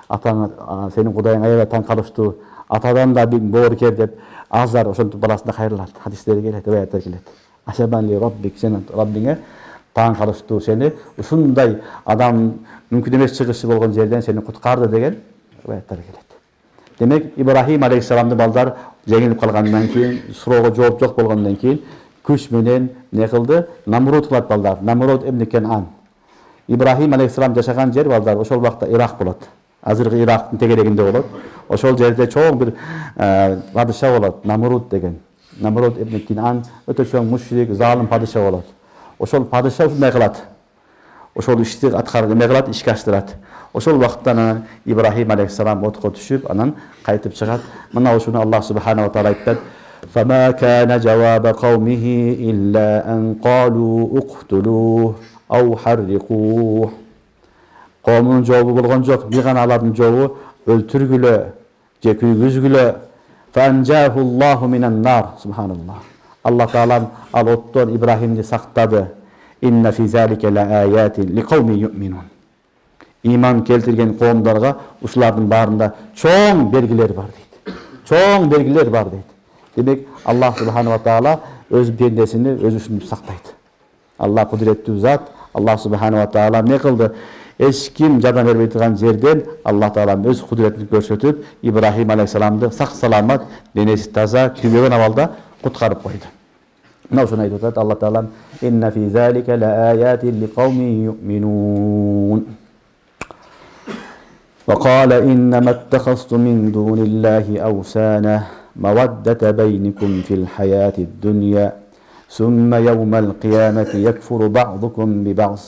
Атаң, сенин Кудайың аябай таң калыштуу, атадан да боорукер деп азар ошентип баласына кайрылат. Хадистерге келет, аяттар келет. Ажабан ли раббик, сен Раббиңе таң калыштуу, сени ушундай адам мүмкүн эмес чыгышы болгон жерден сени куткарды деген аяттар келет. Демек, Ибрахим алейхиссаламдын балдар жеңилип калгандан кийин, суроого жооп жок болгондон кийин күч менен не кылды? Намруд кылат балдар. Намруд ибн Канан. Ибрахим алейхиссалам жашаган жер балдар ошол убакта Ирак болот. Азыркы Ирактын тегерегинде болот. Ошол жерде чоң бир падыша болот, Намруд деген. Намруд ибн Канан өтө чоң мушрик, залым падыша болот. Ошол падыша ушундай кылат. Ошол ишти аткарып эме кылат, ишке аштырат. Ошол убакыттан Ибрахим алейхиссалам отко түшүп, анан кайтып чыгат. Мына ошону Аллах субханаху ва таала айтат: "Фама кана жаваба каумихи илля ан қалу уqtuluh ау harriquh." Коомунун жообу болгон жок, бир гана алардын жообу өлтүргүлө же күйгүзгүлө. Фанжаху Аллаху минан нар. Субханаллах. Аллах таалам ал оттон Ибрахимди сактады. Инна фи залика лааятин лиқауми юъминун. Иман келтирген коомдорго ушулардын баарында чоң белгилер бар дейт. Чоң белгилер бар дейт. Демек, Аллах субханаху ва таала өз пендесини өзү үчүн сактайт. Аллах кудуреттүү зат. Аллах субханаху ва таала не кылды? Эч ким жардам бербей турган жерден Аллах таала өз кудуретин көрсөтүп, Ибрахим алейхиссаламды сак саламат, денеси таза, күйбөгөн абалда куткарып койду. Мына ошону айтып атат Аллах таала: "Инна фи залика лааятин лиқауми юъминун." Ва қала: "Иннама иттахазтум мин дуниллахи аусана маваддата байникум фил хаяти дунья, сумма яумал қиямати якфуру баъдукум би баъд,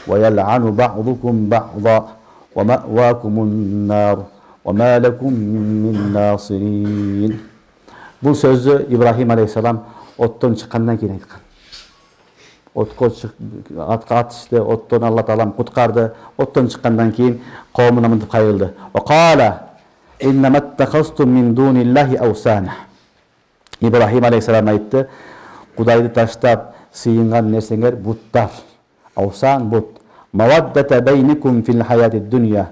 ва ял'ану баъдукум баъда, ва маъвакумун нар, ва ма лакум мин насирин." Бул сөздү Ибрахим алейхиссалам оттон чыккандан кийин айткан. Отко атка атышты, оттон Аллах таалам куткарды. Оттон чыккандан кийин коомуна мынтип кайрылды. Ва кала: "Иннама иттахазтум мин дуниллахи аусана." Ибрахим алейхиссалам айтты: Кудайды таштап сыйынган нерсеңер буттар. Аусан бут. Маваддата байникум фил хаяти дунья.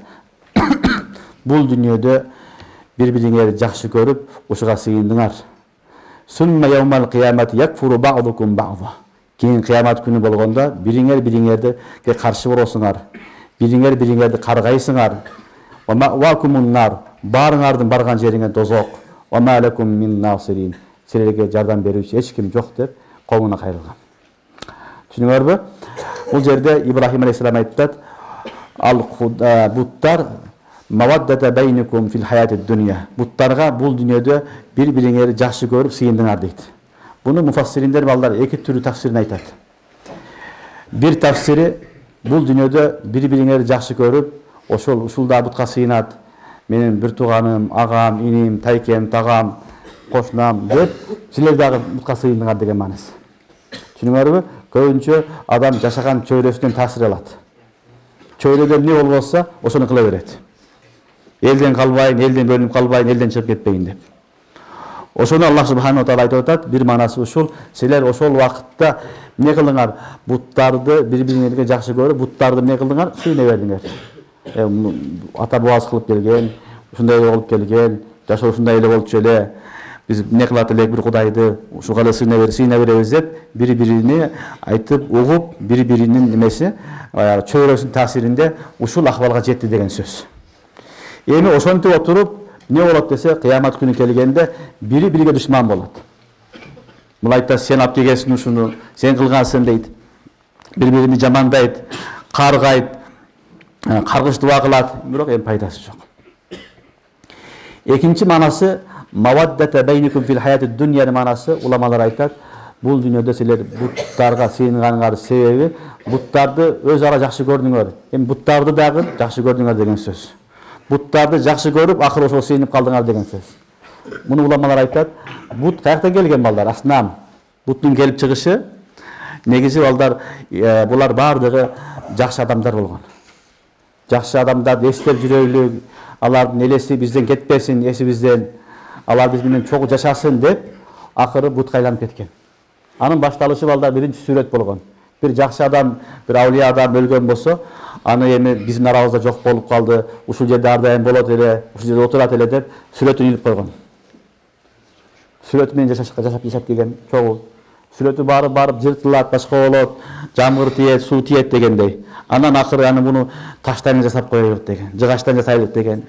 Бул дүйнөдө бири-бириңерди жакшы көрүп, ушуга сыйындыңар. Сумма яумал қиямати якфуру баъдукум баъда. Кийин кыямат күнү болгондо бириңер-бириңерди каршы болосуңар. Бириңер-бириңерди каргайсыңар. Ва маъвакумун нар. Барыңардын барган жериңе дозок. Ва ма лакум мин насирин. Силерге жардам берүүчү эч ким жок деп коомуна кайрылган. Түшүнүңөрбү? Бул жерде Ибрахим алейхиссалам айтат: "Ал буттар маваддата байникум фил хаяти дунья." Буттарга бул дүйнөдө бири-бириңерди жакшы көрүп сыйындыңар дейт. Буну муфассириндер балдар эки түрү тафсирин айтат. Бир тафсири бул дүйнөдө бири-бириңерди жакшы көрүп, ушул да бутка сыйынат. Менин бир тууганым, агам, иним, тайкем, тагам, кошунам деп силер дагы бутка сыйындыңар деген мааниси. Түшүнүңөрбү? Көбүнчө адам жашаган чөйрөсүнөн таасир алат. Чөйрөдө эмне болбосо, ошону кыла берет. Элден калбайын, элден бөлүнүп калбайын, элден чыгып кетпейин деп. Ошону Аллах субханаху ва таала айтып атат, бир манасы ушул: силер ошол убакытта эмне кылдыңар? Буттарды бири-бириңерге жакшы көрүп, буттарды эмне кылдыңар? Сүйүнө бердиңер. Ата бабабыз кылып келген, ушундай эле болуп келген, жашоо ушундай эле болчу эле. Биз эмне кылат элек бир Кудайды, ушуга эле сыйына беребиз деп, бири-бирине айтып, угуп, бири-биринин эмеси, чөйрөсүнүн таасиринде ушул акыбалга жетти деген сөз. Эми ошентип отуруп, не болот десе, кыямат күнү келгенде бири-бириге душман болот. Мына айтат: "Сен алып келгенсиң ушуну, сен кылгансың" дейт. Бири-бирини жамандайт, каргайт, каргыштыбаа кылат, бирок эми пайдасы жок. Экинчи манасы маваддата байникум фил хаяти дунья манасы, уламалар айтат, бул дүйнөдө силер буттарга сыйынганыңардын себеби буттарды өз ара жакшы көрдүңөр. Эми буттарды дагы жакшы көрдүңөр деген сөз. Буттарды жакшы көрүп, акыры ошол сыйынып калдыңар деген сөз. Муну уламалар айтат, бут каяктан келген балдар? Аснам. Буттун келип чыгышы негизи балдар, булар баардыгы жакшы адамдар болгон. Жакшы адамдарды эстеп жүрөлү, алардын элеси бизден кетпесин, эсибизден, алар биз менен чогуу жашасын деп, акыры бутка айланып кеткен. Анын башталышы балдар биринчи сүрөт болгон. Bir жакшы адам, bir awliya адам өлгөн болсо, аны эми биздин арабызда жок болуп калды, ушул жерде ар дайым болот эле, ушул жерде отурат эле деп сүрөтүн илип койгон. Сүрөтү менен жашап келген чогуу. Сүрөтү барып жыртылат, башка болот, жамгыр тиет, суу тиет дегендей. Анан акыры аны буну таштан жасап коелук деген, жыгачтан жасайлык деген,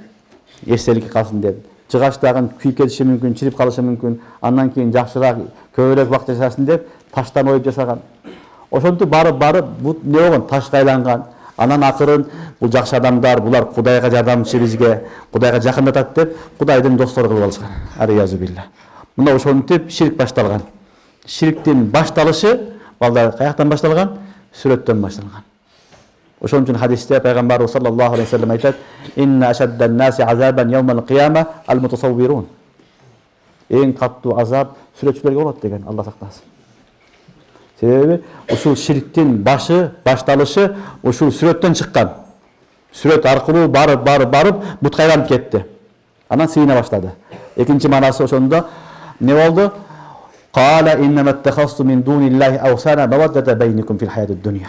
эстеликке калсын деп. Жыгач дагы күйүп кетиши мүмкүн, чирип калышы мүмкүн. Андан кийин жакшыраак, көбүрөөк убакыт жашасын деп таштан оюп жасаган. Ошентип барып бут не болгон, ташка айланган. Анан акырын бул жакшы адамдар, булар Кудайга жардамчы бизге, Кудайга жакындатат деп Кудайдын достору кылып алышкан. Ариязу билла. Мына ошентип ширк башталган. Ширктин башталышы балдар каяктан башталган? Сүрөттөн башталган. Ошон үчүн хадисте пайгамбар саллаллаху алейхи ва саллям айтат: "Инна ашаддан наси азабан yawmal qiyamah al-mutasawwirun." Эң каттуу азап сүрөтчүлөргө болот деген, Алла сактасын. Себеби ушул ширктин башталышы ушул сүрөттөн чыккан. Сүрөт аркылуу барып бутка айланып кетти. Анан сыйына баштады. Экинчи манасы ошондо не болду? Qala innama ittakhastum min dunillahi awsana mawaddata baynikum fil hayatid dunya.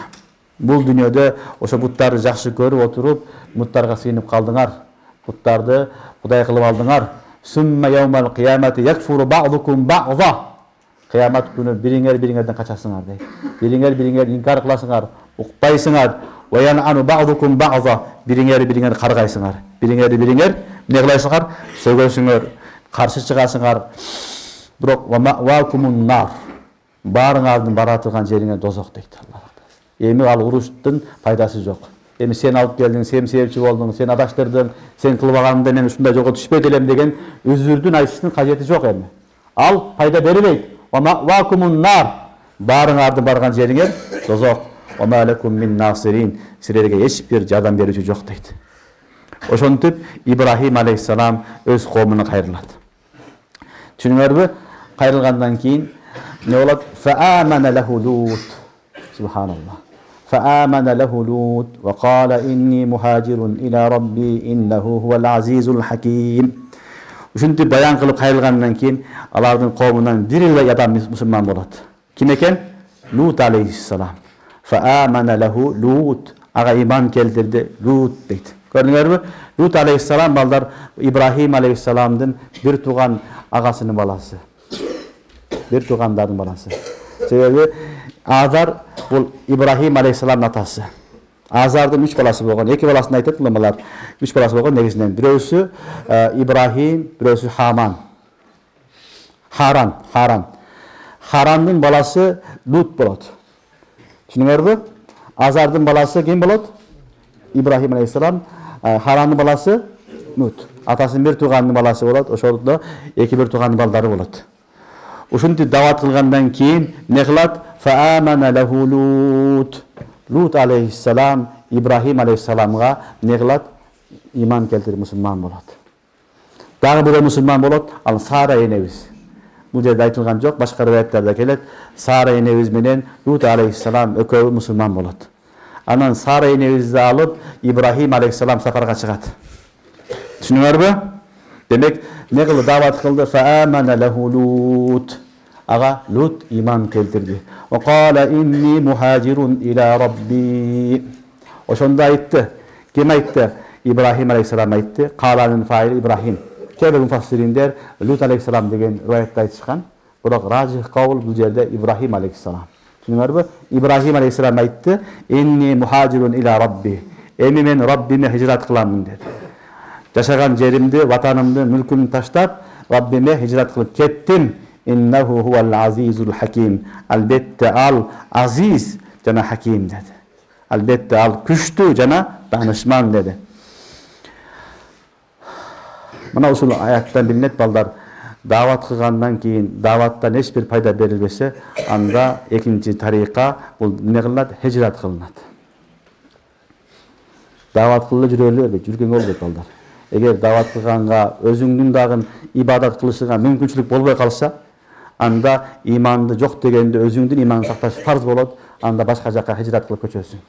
Бул дүйнөдө ошо буттарды жакшы көрүп отуруп, буттарга сыйынып калдыңар. Буттарды Кудай кылып алдыңар. Summa yawmal qiyamati yakfuru ba'dukum ba'dha. Кыямат күнү бириңерден качасыңар дейт. Бириңер инкар кыласыңар, укпайсыңар. Wa yan'anu ba'dukum ba'dha. Бириңер каргайсыңар. Бириңер эмне кыласыңар? Сөгөсүңөр, каршы чыгасыңар. Бирок wa'akumun nar. Баарыңардын бара турган жериңер дозок дейт Алла. Эми ал уруштун пайдасы жок. Эми сен алып келдиң, сен себепчи болдуң, сен адаштырдың, сен кылбаганыңда мен ушундай жолго түшпөйт элем деген өзүрдүн айтыштын кажети жок эми. Ал пайда бербейт. Wa'akumun nar. Баарыңардын барган жериңер дозок. Wa ma lakum min nasirin. Силерге эч бир жардам берүүчү жок дейт. Ошентип Ибрахим алейхиссалам өз коомуна кайрылат. Түшүнүңөрбү? Кайрылгандан кийин не болот? Fa'amana lahu Lut. Subhanallah. فآمن له لوط وقال إني مهاجر إلى ربي إنه هو العزيز الحكيم. Ушинтип баян кылып кайрылгандан кийин алардын коомунан бир адам мусулман болот. Ким экен? Лут алейхиссалам. فآمن له لوط. Ага иман келтирди Лут дейт. Көрдүңөрбү? Лут алейхиссалам балдар Ибрахим алейхиссаламдын бир тууган агасынын баласы. Бир туугандардын баласы. Себеби Азар бул Ибрахим алейхиссаламдын атасы. Азардын 3 баласы болгон. 2 баласын айтат уламалар. 3 баласы болгон негизинен. Бирөөсү Ибрахим, бирөөсү Харан. Харандын баласы Лут болот. Түшүнүңөрбү? Азардын баласы ким болот? Ибрахим алейхиссалам. Харандын баласы Лут. Атасынын бир туугандын баласы болот. Ошондо 2 бир туугандын балдары болот. Ушинтип дават кылгандан кийин не кылат? Fa'amana lahu Lut. Lut aleyhisselam İbrahim aleyhisselamga ne kılat? İman keltirip musulman bolot. Dagı bir musulman bolot, al Sara enemiz. Bu жерде айтылган жок, башка риваяттарда келет. Сара энебиз менен Лут алейхиссалам экөө мусулман болот. Анан Сара энебизди алып Ибрахим алейхиссалам сапарга чыгат. Түшүнүңөрбү? Демек, не кылды? Дават кылды. Fa'amana lahu Lut. Ага Лут иман келтирди. Wa qala inni muhajirun ila rabbi. Ошондо айтты. Ким айтты? Ибрахим алейхиссалам айтты. Қаланын файылы Ибрахим. Кейбір муфассириндер Лут алейхиссалам деген риваятта айтышкан. Бирок ражих кабыл бул жерде Ибрахим алейхиссалам. Түшүнүңөрбү? Ибрахим алейхиссалам айтты: "Inni muhajirun ila rabbi." Эми мен Раббиме хижрат кыламын деди. Жашаган жеримди, ватанымды, мүлкүмдү таштап, Раббиме хижрат кылып кеттим. İnnehu huvel azizul hakim. Elbette al aziz jana hakim dedi. Elbette al güçlü jana danışman dedi. Mana usul ayattan bilinет балдар. Дават кылгандан кийин даваттан эч бир пайда берилбесе, анда экинчи тарыйка бул эмне кылынат? Хижрат кылынат. Дават кылып жүргөнгө болбойт балдар. Эгер дават кылганга өзүңдүн дагы ибадат кылышыңа мүмкүнчүлүк болбой калса, анда иманды жок дегенде өзүңдүн иманын сакташ фарз болот, анда башка жака хижрат кылып көчөсүң.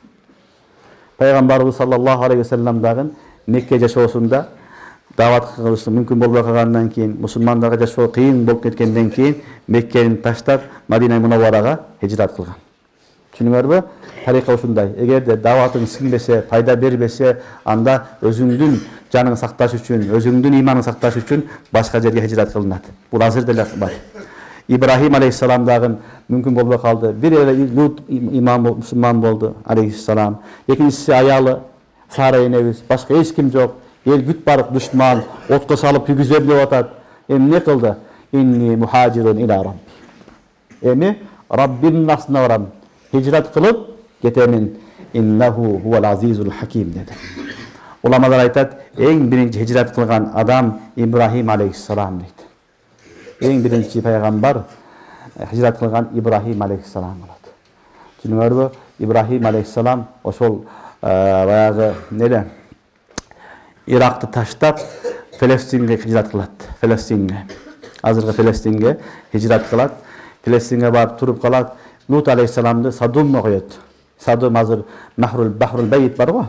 Пайгамбарыбыз саллаллаху алейхи ва саллям дагы Мекке жашоосунда дават кылышы мүмкүн болбой калгандан кийин, мусулмандарга жашоо кыйын болуп кеткенден кийин Меккени таштап Мадина Мунавварага хижрат кылган. Түшүнүңөрбү? Тарика ушундай. Эгерде даватың сиңбесе, пайда бербесе, анда өзүңдүн жаның сакташ үчүн, өзүңдүн иманын сакташ үчүн башка жерге хижрат кылынат. Бул азыр деле бар. Ибрахим алейхиссалам дагы мүмкүн болбой калды. Бир эле Лут имам мусулман болду алейхиссалам. Экинчиси аялы Сара энебиз, башка эч ким жок. Эл бүт барып душман, отко салып күйгүзөм деп атат. Эмне кылды? Инни мухажирун иля рабби. Эми Раббимдин астына барам. Hicrat kılıp getemin innehu huvel azizul hakim dedi. Ulamalar aytat, en birinci hicrat kılgan adam İbrahim aleyhisselam dedi. En birinci peygamber hicrat kılgan İbrahim aleyhisselam oldu. Çünkü İbrahim aleyhisselam o sol bayağı neden Irak'ta taştap Filistin'e hicrat kılat. Filistin'e. Azırga Filistin'e hicrat kılat. Filistin'e barıp turup kalat. Lut aleyhisselam'da Sadum'a koyuyor. Sadum hazır Bahrul Beyit var mı?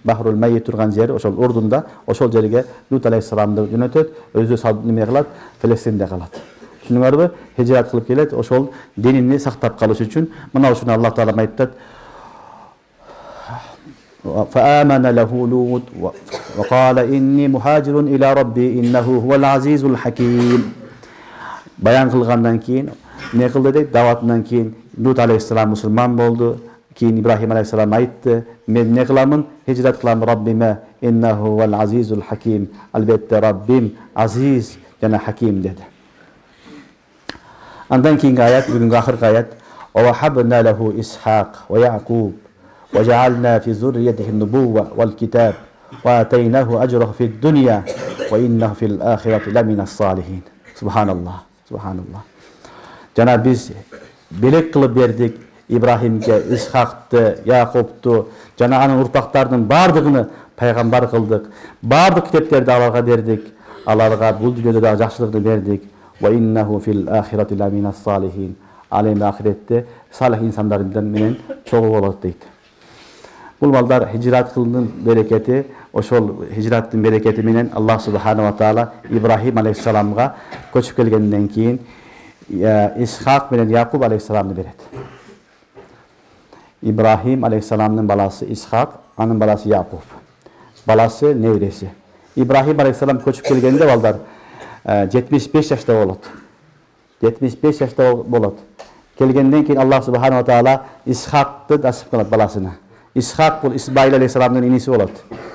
Bahrul Meyyit turgan yeri, oşol Urdun'da, oşol yerige Lut aleyhisselam'da yönetet, özü Sadum'a kalat, Filistin'de kalat. Düşünüyorlar, hicret kılıp gelet, oşol dinini saktap kalış için, buna oşuna Allah Teala ayttat. فآمن له لوط وقال إني مهاجر إلى ربي إنه هو العزيز الحكيم. Bayan kılgandan keyin ne kıldı deyip davatından keyin Lut aleyhisselam musulman oldu. Keyin İbrahim aleyhisselam aytdı. Men ne kılamın? Hicret kılam Rabbime innehu vel azizul hakim. Elbette Rabbim aziz yana hakim dedi. Andan keyingi ayet, bugünkü ahirki ayet. Ve habna lehu İshak ve Yaqub ve cealna fi zurriyetihi nubuvve vel kitab ve ateynahu ecruhu fid dunya ve innehu fil ahireti lemines salihin. Subhanallah. Subhanallah. Jana biz belek kılıp berdik İbrahim'e, İshak'tı, Yakup'tu, jana anın urpaklarının bardığını peygamber kıldık. Bardık kitapları da alarga berdik. Alarga bul dünyada da жақсылықты berdik. Ve innehu fil ahireti laminas salihin. Alem ahirette salih insanlarından menen çoğu болады deydi. Бұл балдар hicrat kılının bereketi, oşol hicrattın bereketi menen Allah subhanahu wa ta'ala İbrahim aleyhisselamga köçüp kelgenden keyin İshak menen Yakub aleyhisselamını beredi. İbrahim aleyhisselamın balası İshak, anın balası Yakub. Balası nevresi. İbrahim aleyhisselam köçüp kelgende balдар 75 yaşta болады. 75 yaşta болады. Kelgenden keyin Allah subhanahu wa ta'ala İshak'tı nasip kılat balasına. İshak bu İsmail aleyhisselam'ın inisi oladı.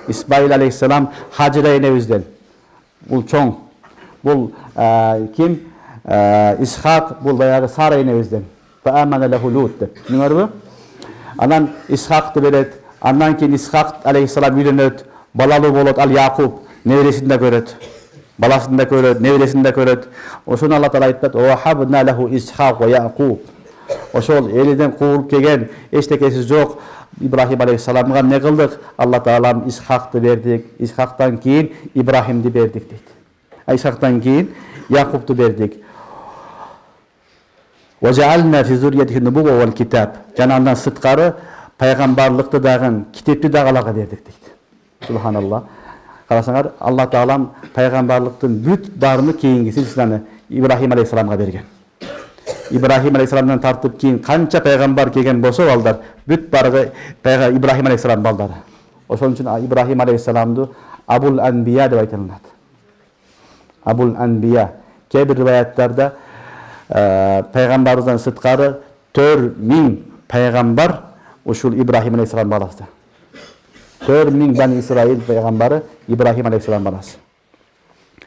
İsmail aleyhisselam Hacire enebizden. Bu çoğun. Bu kim? İshak bu bayağı Sara enebizden. Ve amene lehu Lut. Nümer bu? Anan İshak'tı beret. Andan ki İshak aleyhisselam yürünöt. Balalı bolot al Yakub. Nevresinde göröt. Balasında göröt. Nevresinde göröt. O şunu Allah Teala ayttat. O habna lehu İshak ve Yakub. O şol eliden kovulup kegen eştekesiz yok. İbrahim aleyhisselam'a ne kıldık? Allah Teala'm İshak'tı verdik. İshak'tan keyin İbrahim'di verdik dedi. İshak'tan keyin Yakup'tu verdik. Ve cealna fi zurriyetihi nubuvve vel kitab. Canandan sıtkarı peygamberlikti dağın, kitaptı dağalaga verdik dedi. Subhanallah. Karasaňar Allah Teala'm peygamberliktin büt darını keyingi silsilany İbrahim aleyhisselam'a bergen. İbrahim aleyhisselamdan tartıp keyin kança peygamber kelgen bolsa balдар büt barıgı İbrahim aleyhisselam baldары. Oşon üçin İbrahim aleyhisselamды Abul Anbiya dep aytılат. Abul Anbiya. Kebir rivayatlarda peygamberimizden sıtkarı 4000 peygamber uşul İbrahim aleyhisselam balası. 4000 Bani İsrail peygamberi İbrahim aleyhisselam balası.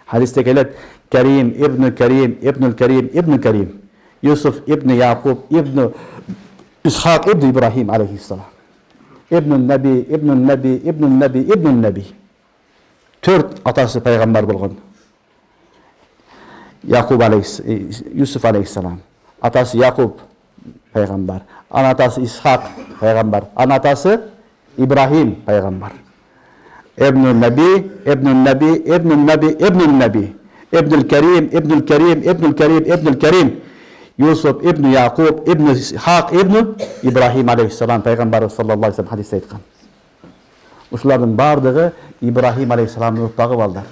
Hadiste gelet Kerim İbnü Kerim İbnül Kerim İbnül Kerim Yusuf İbni Yakub İbni İshak İbni İbrahim aleyhisselam. İbnül Nebi, İbnül Nebi, İbnül Nebi, İbnül Nebi. 4 atası peygamber bolgan. Yakub aleyhisselam, Yusuf aleyhisselam. Atası Yakub peygamber. Anatası İshak peygamber. Anatası İbrahim peygamber. İbnül Nebi, İbnül Nebi, İbnül Nebi, İbnül Nebi. İbnül Kerim, İbnül Kerim, İbnül Kerim, İbnül Kerim. Yusuf İbni Yakub İbni İshak İbni İbrahim aleyhisselam Peygamber sallallahu aleyhi ve sellem hadiste aytkan. Ушулардын бардыгы Ибрахим алейхиссаламдын урпагы балдар.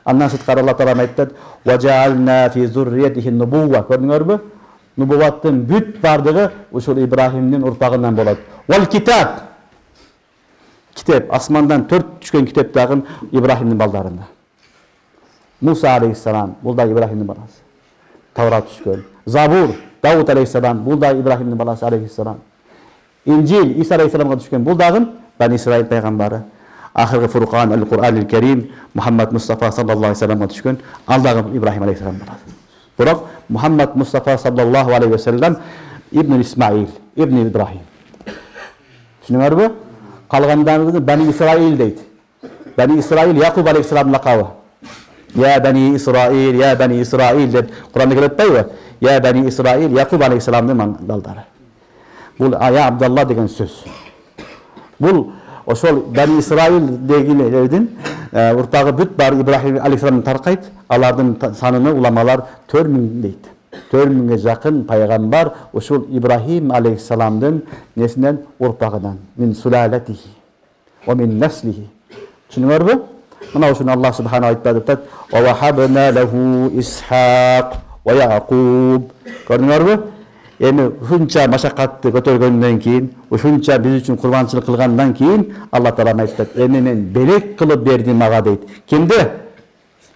Андан сырткары Алла Таала айтат: "Ва жаална фи зурриятихи нубува". Көрдүңөрбү? Нубуваттын бүт бардыгы ушул Ибрахимдин урпагынан болот. Вал китаб. Китеп, асмандан 4 түшкөн китеп дагы Ибрахимдин балдарында. Муса алейхиссалам, бул да Ибрахимдин баласы. Таврат түшкөн. Забур, Давуд алейхиссалам, бул да Ибрахимдин баласы алейхиссалам. Инжил, Иса алейхиссаламга түшкөн, бул дагы Бани Исраил пайгамбары. Ахыргы Фуркан, Аль-Кур'ан Аль-Карим, Мухаммад Мустафа саллаллаху алейхи вассаламга түшкөн, ал дагы Ибрахим алейхиссалам баласы. Бирок Мухаммад Мустафа саллаллаху алейхи вассалам ибн Исмаил, ибн Ибрахим. Түшүнүңөрбү? Калгандарын Бани Исраил дейт. Бани Исраил Якуб алейхиссаламдын лакабы. Ya Bani İsrail, ya Bani İsrail деп Kur'an'da gelip bayı. Ya Bani İsrail, Yakub aleyhisselam'ın daldары. Bul ya Abdullah degen söz. Bul oşol Bani İsrail degilerden urpağı büt bar İbrahim aleyhisselam'ın tarqayt. Alardın sanını ulamalar 4000 deyt. 4000'e jakın paygambar oşol İbrahim aleyhisselam'ın nesinden urpağından min sulaletihi ve min neslihi. Düşünüyor bu? Mana şunu Allah Subhanahu aytadi. Wa wahabna lahu İshaq ve Yaqub. Görüyorsunuz mu? Endi şunça maşakkatты көтөргөндөн кийин, ушунча биз үчүн курбанчылык кылгандан кийин Алла Таала айтат: "Эми мен белек кылып бердим мага" дейт. Кимди?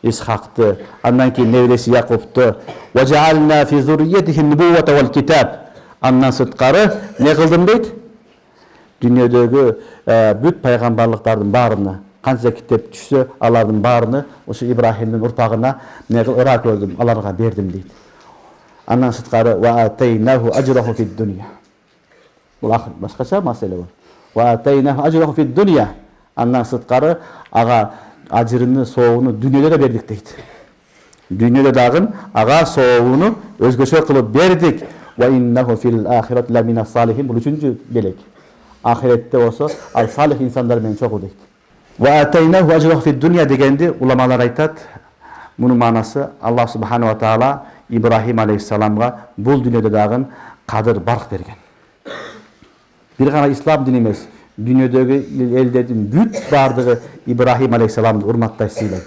İshaqты, андан кийин небереси Якубту. "Wa ja'alna fi zurriyyatihi nubuwwata wal kitab." Андан сырткары не кылдым дейт? Дүйнөдөгү бүт пайгамбарлыктардын баарына канча китеп түшсө, алардын баарыны ошо Ибрахимдин урпагына не ыраа көрдүм, аларга бердим дейт. Андан сырткары ва атайнаху ажраху фид дунья. Бул ахыр башкача маселе бул. Ва атайнаху ажраху фид дунья. Андан сырткары ага ажырыны, соогуну дүйнөдө да бердик дейт. Дүйнөдө дагы ага соогуну өзгөчө кылып бердик. Ва иннаху фил ахирати ламина салихин. Бул үчүнчү белек. Ахиретте болсо ал салих инсандар менен чогуу дейт. Ва атайнаху ажраху фид дунья дегенди уламалар айтат. Мунун маанасы Аллах Субхану ва Таала İbrahim aleyhisselamga bul dünyada dağın kadır bark bergen. Bir gana İslam dini emas, dünyadagi ellerдің büt bardığı İbrahim aleyhisselamды urmattaysilar.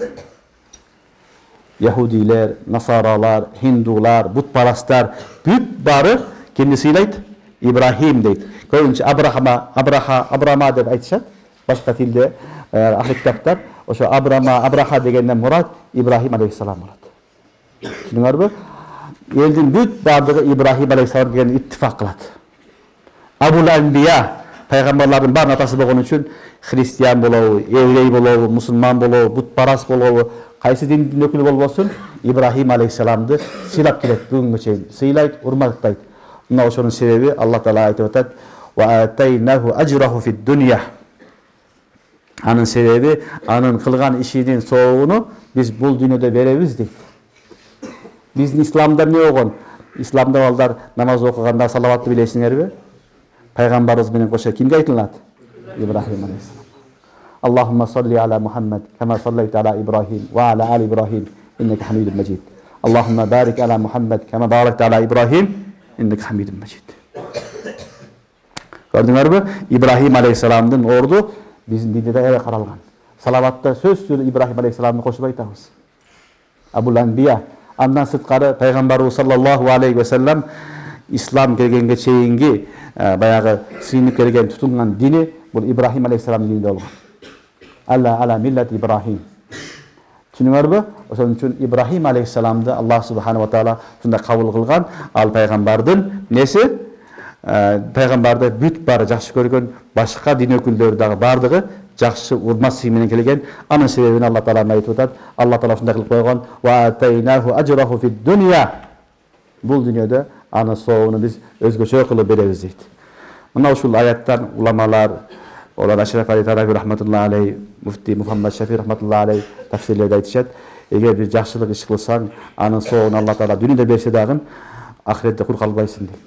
Yahudiler, Nasaralar, Hindular, butparastlar büt barı kimni sıylaydı? İbrahim deydi. Koyunca Abrahama deb aytışat. Başka tilde ahli kitaplar oşo Abraha degenden murad İbrahim aleyhisselam murad. Düşünüyor Eldin büt bardığı İbrahim aleyhisselam degen ittifak kılat. Abul Enbiya peygamberlerin barın atası bolğon üçün Hristiyan bolovu, Evrey bolovu, Musulman bolovu, butparast bolovu, kayсы dinin ökülü bolbosun İbrahim aleyhisselamды sıylap kiret bugünkü çeyin. Sıylayt, urmaktayt. Buna oşonun sebebi Allah Teala aytып atat: "Wa ataynahu ajrahu fid dunya." Anın sebebi anın kılgan işinin soğuğunu biz bul dünyada beremiz deyt. Биздин исламда эмне болгон? Исламда балдар намаз окуганда салаватты билесиңерби? Пайгамбарыбыз менен кошо кимге айтылат? Ибрахим алейхиссалам. Аллахумма салли ala Muhammad kama sallaita ala Ibrahim ve ala ali Ibrahim inneke Hamidun Mecid. Allahumma barik ala Muhammad kama barakta ala Ibrahim inneke Hamidun Mecid. Gördüңөрбү? İbrahim aleyhissalamдын ordu биздин динде эре каралган. Салаватта сөзсүз İbrahim aleyhissalamды кошуп айтабыз. Abul Enbiya Andan sırtkarı Peygamberimiz sallallahu aleyhi ve sellem İslam kelgenge çeyingi bayağı sıyınıp kelgen tutungan dini bu İbrahim aleyhisselam dininde olgan. Allah ala millet İbrahim. Düşünüyor bu? O zaman için İbrahim aleyhisselam'da Allah subhanahu wa ta'ala şunda kabul kılgan al peygamberdin nesi? Peygamberde büt barı жақсы көрген başka din öküldörü dağı bardığı жақсы urması menен kelgen. Anın sebebini Allah Teala aytып atat. Allah Teala şunda kılıp koygan ve ataynahu ajrahu fid dunya. Bul dünyada anı soğunu biz özgöçö kılıp beremiz deyt. Mına uşul ayattan ulamalar olar Aşraf Ali Tarabi rahmetullahi aleyh, Mufti Muhammed Şafi rahmetullahi aleyh tafsirlerde aytışat. Eğer bir жақсылык iş kılsan anın soğunu Allah Teala dünyada berse dağın ahirette kur kalbaysın deyt.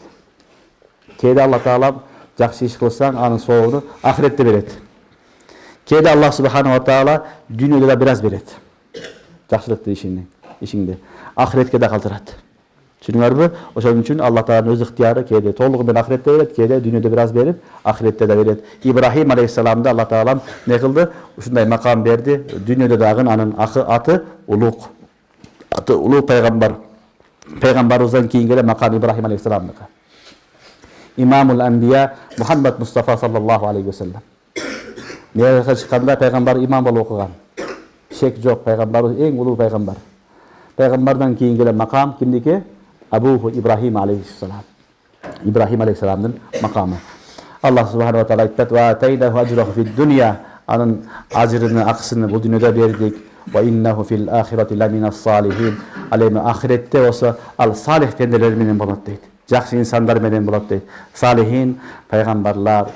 Keyde Allah Teala жақсы iş kılsan anın soğunu ahirette berет. Keyde Allah Subhanahu wa Ta'ala dünyada da biraz berет. Жақсылыкты işinde. Ahiretke de kaldırat. Düşünüyorsunuz? Oşun için Allah Teala'nın öz ihtiyarı keyde toluğu ben ahirette verir, keyde dünyada biraz verir, ahirette de verir. İbrahim Aleyhisselam'da Allah Teala ne kıldı? Uşunday makam verdi. Dünyada dağın anın atı uluk. Atı uluk peygamber. Peygamberimizden keyin gelen makam İbrahim Aleyhisselam'da. İmamul Enbiya Muhammed Mustafa sallallahu aleyhi ve sellem. Neye çıkanda peygamber imam bol okugan. Şek yok, peygamber en ulu peygamber. Peygamberden keyin gelen makam kimdiki? Abuhu İbrahim Aleyhisselam. İbrahim Aleyhisselam'ın makamı. Allah Subhanahu ve Teala ayet ve ateynahu ecrahu fid dunya. Anın acrını, aksını bu dünyada verdik. Ve innehu fil ahireti leminas salihin. Alemi ahirette olsa al salih pendeler menen bolat deydi. Жақсы insanlar menen bolat deydi. Salihin peygamberler,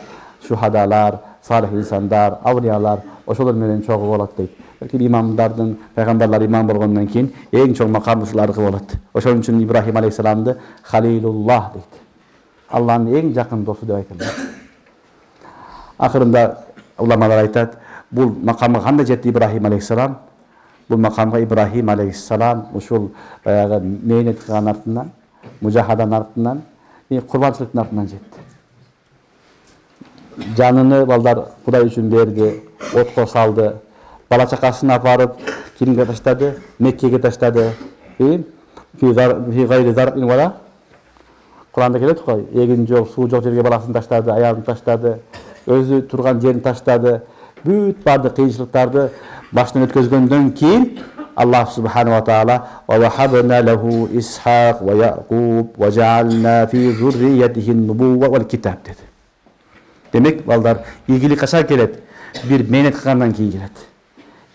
şuhadalar, salih insanlar, avliyalar oşolar menen çoğu bolat deydi. Belki imamlardan, peygamberler imam bolgandan keyin eng çoğ makamlıları bolat. Oşoň üçin İbrahim Aleyhisselam'dı Halilullah deydi. Allah'ın en yakın dostu dep aytıldı. Ahırında ulamalar aytat, bu makamga kандай jetdi İbrahim Aleyhisselam? Bu makamga İbrahim Aleyhisselam uşul bayağı meynet kılgan artından, mujahadan artından, kurbançılıktın artından jetdi. Canını balдар Kuday üçün berdi, otko saldı, bala çakasını aparıp kiringe taşladı, Mekke'ye taşladı. Fi gayri zarfin wala. Kur'an'da kelet koy. Egin yok, su yok yerge balasını taşladı, ayağını taşladı, özü turgan yerini taşladı. Büyük bardı kıyınçılıklardı baştan ötközgöndön keyin Allah Subhanahu wa Ta'ala ve vahabna lehu İshak ve Yaqub ve cealna fi zurriyetihin nubuve vel kitab dedi. Demek balдар ilgili kaçar kelet bir meynet kılgandan keyin kelet.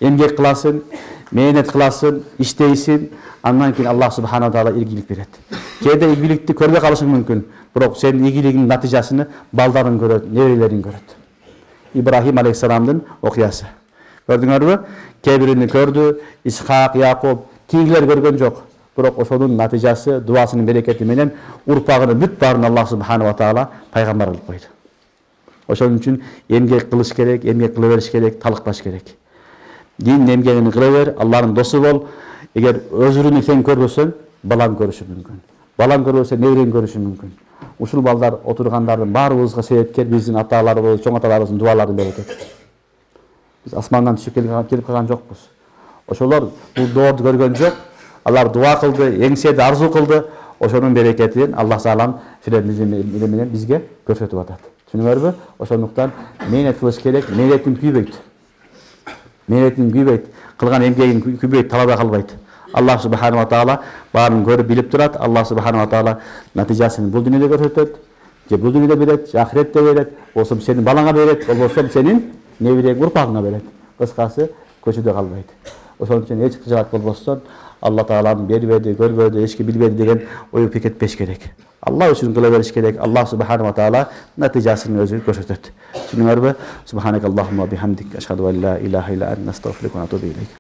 Emgek kılasın, meynet kılasın, işteysin, andan keyin Allah Subhanahu wa Ta'ala ilgilik veret. Kede ilgilikti körbe kalışın mümkün. Biroq senin ilgiligin natijasını baldarın göröt, nevelerin göröt. İbrahim Aleyhisselam'ın okuyası. Gördüңөр mü? Kebirini gördü, İshak, Yaqub, kiygiler görgön jok. Biroq oşonun natijası, duasının bereketi menen urpagını büt barın Allah Subhanahu wa Ta'ala peygamber kılıp koydu. Oşon üçün emgek kılış gerek, emgek kılıveriş gerek, talıklaş gerek. Din emgegini kılıver, Allah'ın dostu bol. Eğer özürünü sen görürsen, balan görüşü mümkün. Balan görürse nevren görüşü mümkün. Uşul balдар oturganların barыбызга себепкер биздин аталарыбыз, чоң аталарыбыздын дуаларын берет. Biz asmandan düşüp kelip kalgan jokpuz. Oşolar bu doğru görgön jok. Allah dua kıldı, engsedi, arzu kıldı. Oşonun bereketini Allah sağlam filerimizin bizge görsetip atat. Düşünüyorsunuz? Oşonluktan meynet kılış gerek, meynetin küybeyt. Meynetin küybeyt. Kılgan emgegin küybeyt, talaba kalbayt. Allah Subhanahu wa Ta'ala barın görüp bilip durat. Allah Subhanahu wa Ta'ala natijasını bu dünyada görsetet. Je bu dünyada beret, ahirette beret. Olsam senin balana beret, olsam senin nevirek urpağına beret. Kıskası köşede kalbaydı. Oşon üçün hiç kıcırat bolboston Allah Ta'ala'nın beribedi, görбөдü, eşki bilbedi degen oyu piketpeş gerek. Allah üçün kılaveriş gerek. Allah Subhanahu wa Ta'ala natijasını özü görsetet. Düşünüyorsunuz? Subhanakallahumma bihamdik. Eşhedü en la ilahe illa ente estağfiruke ve etûbü ileyk.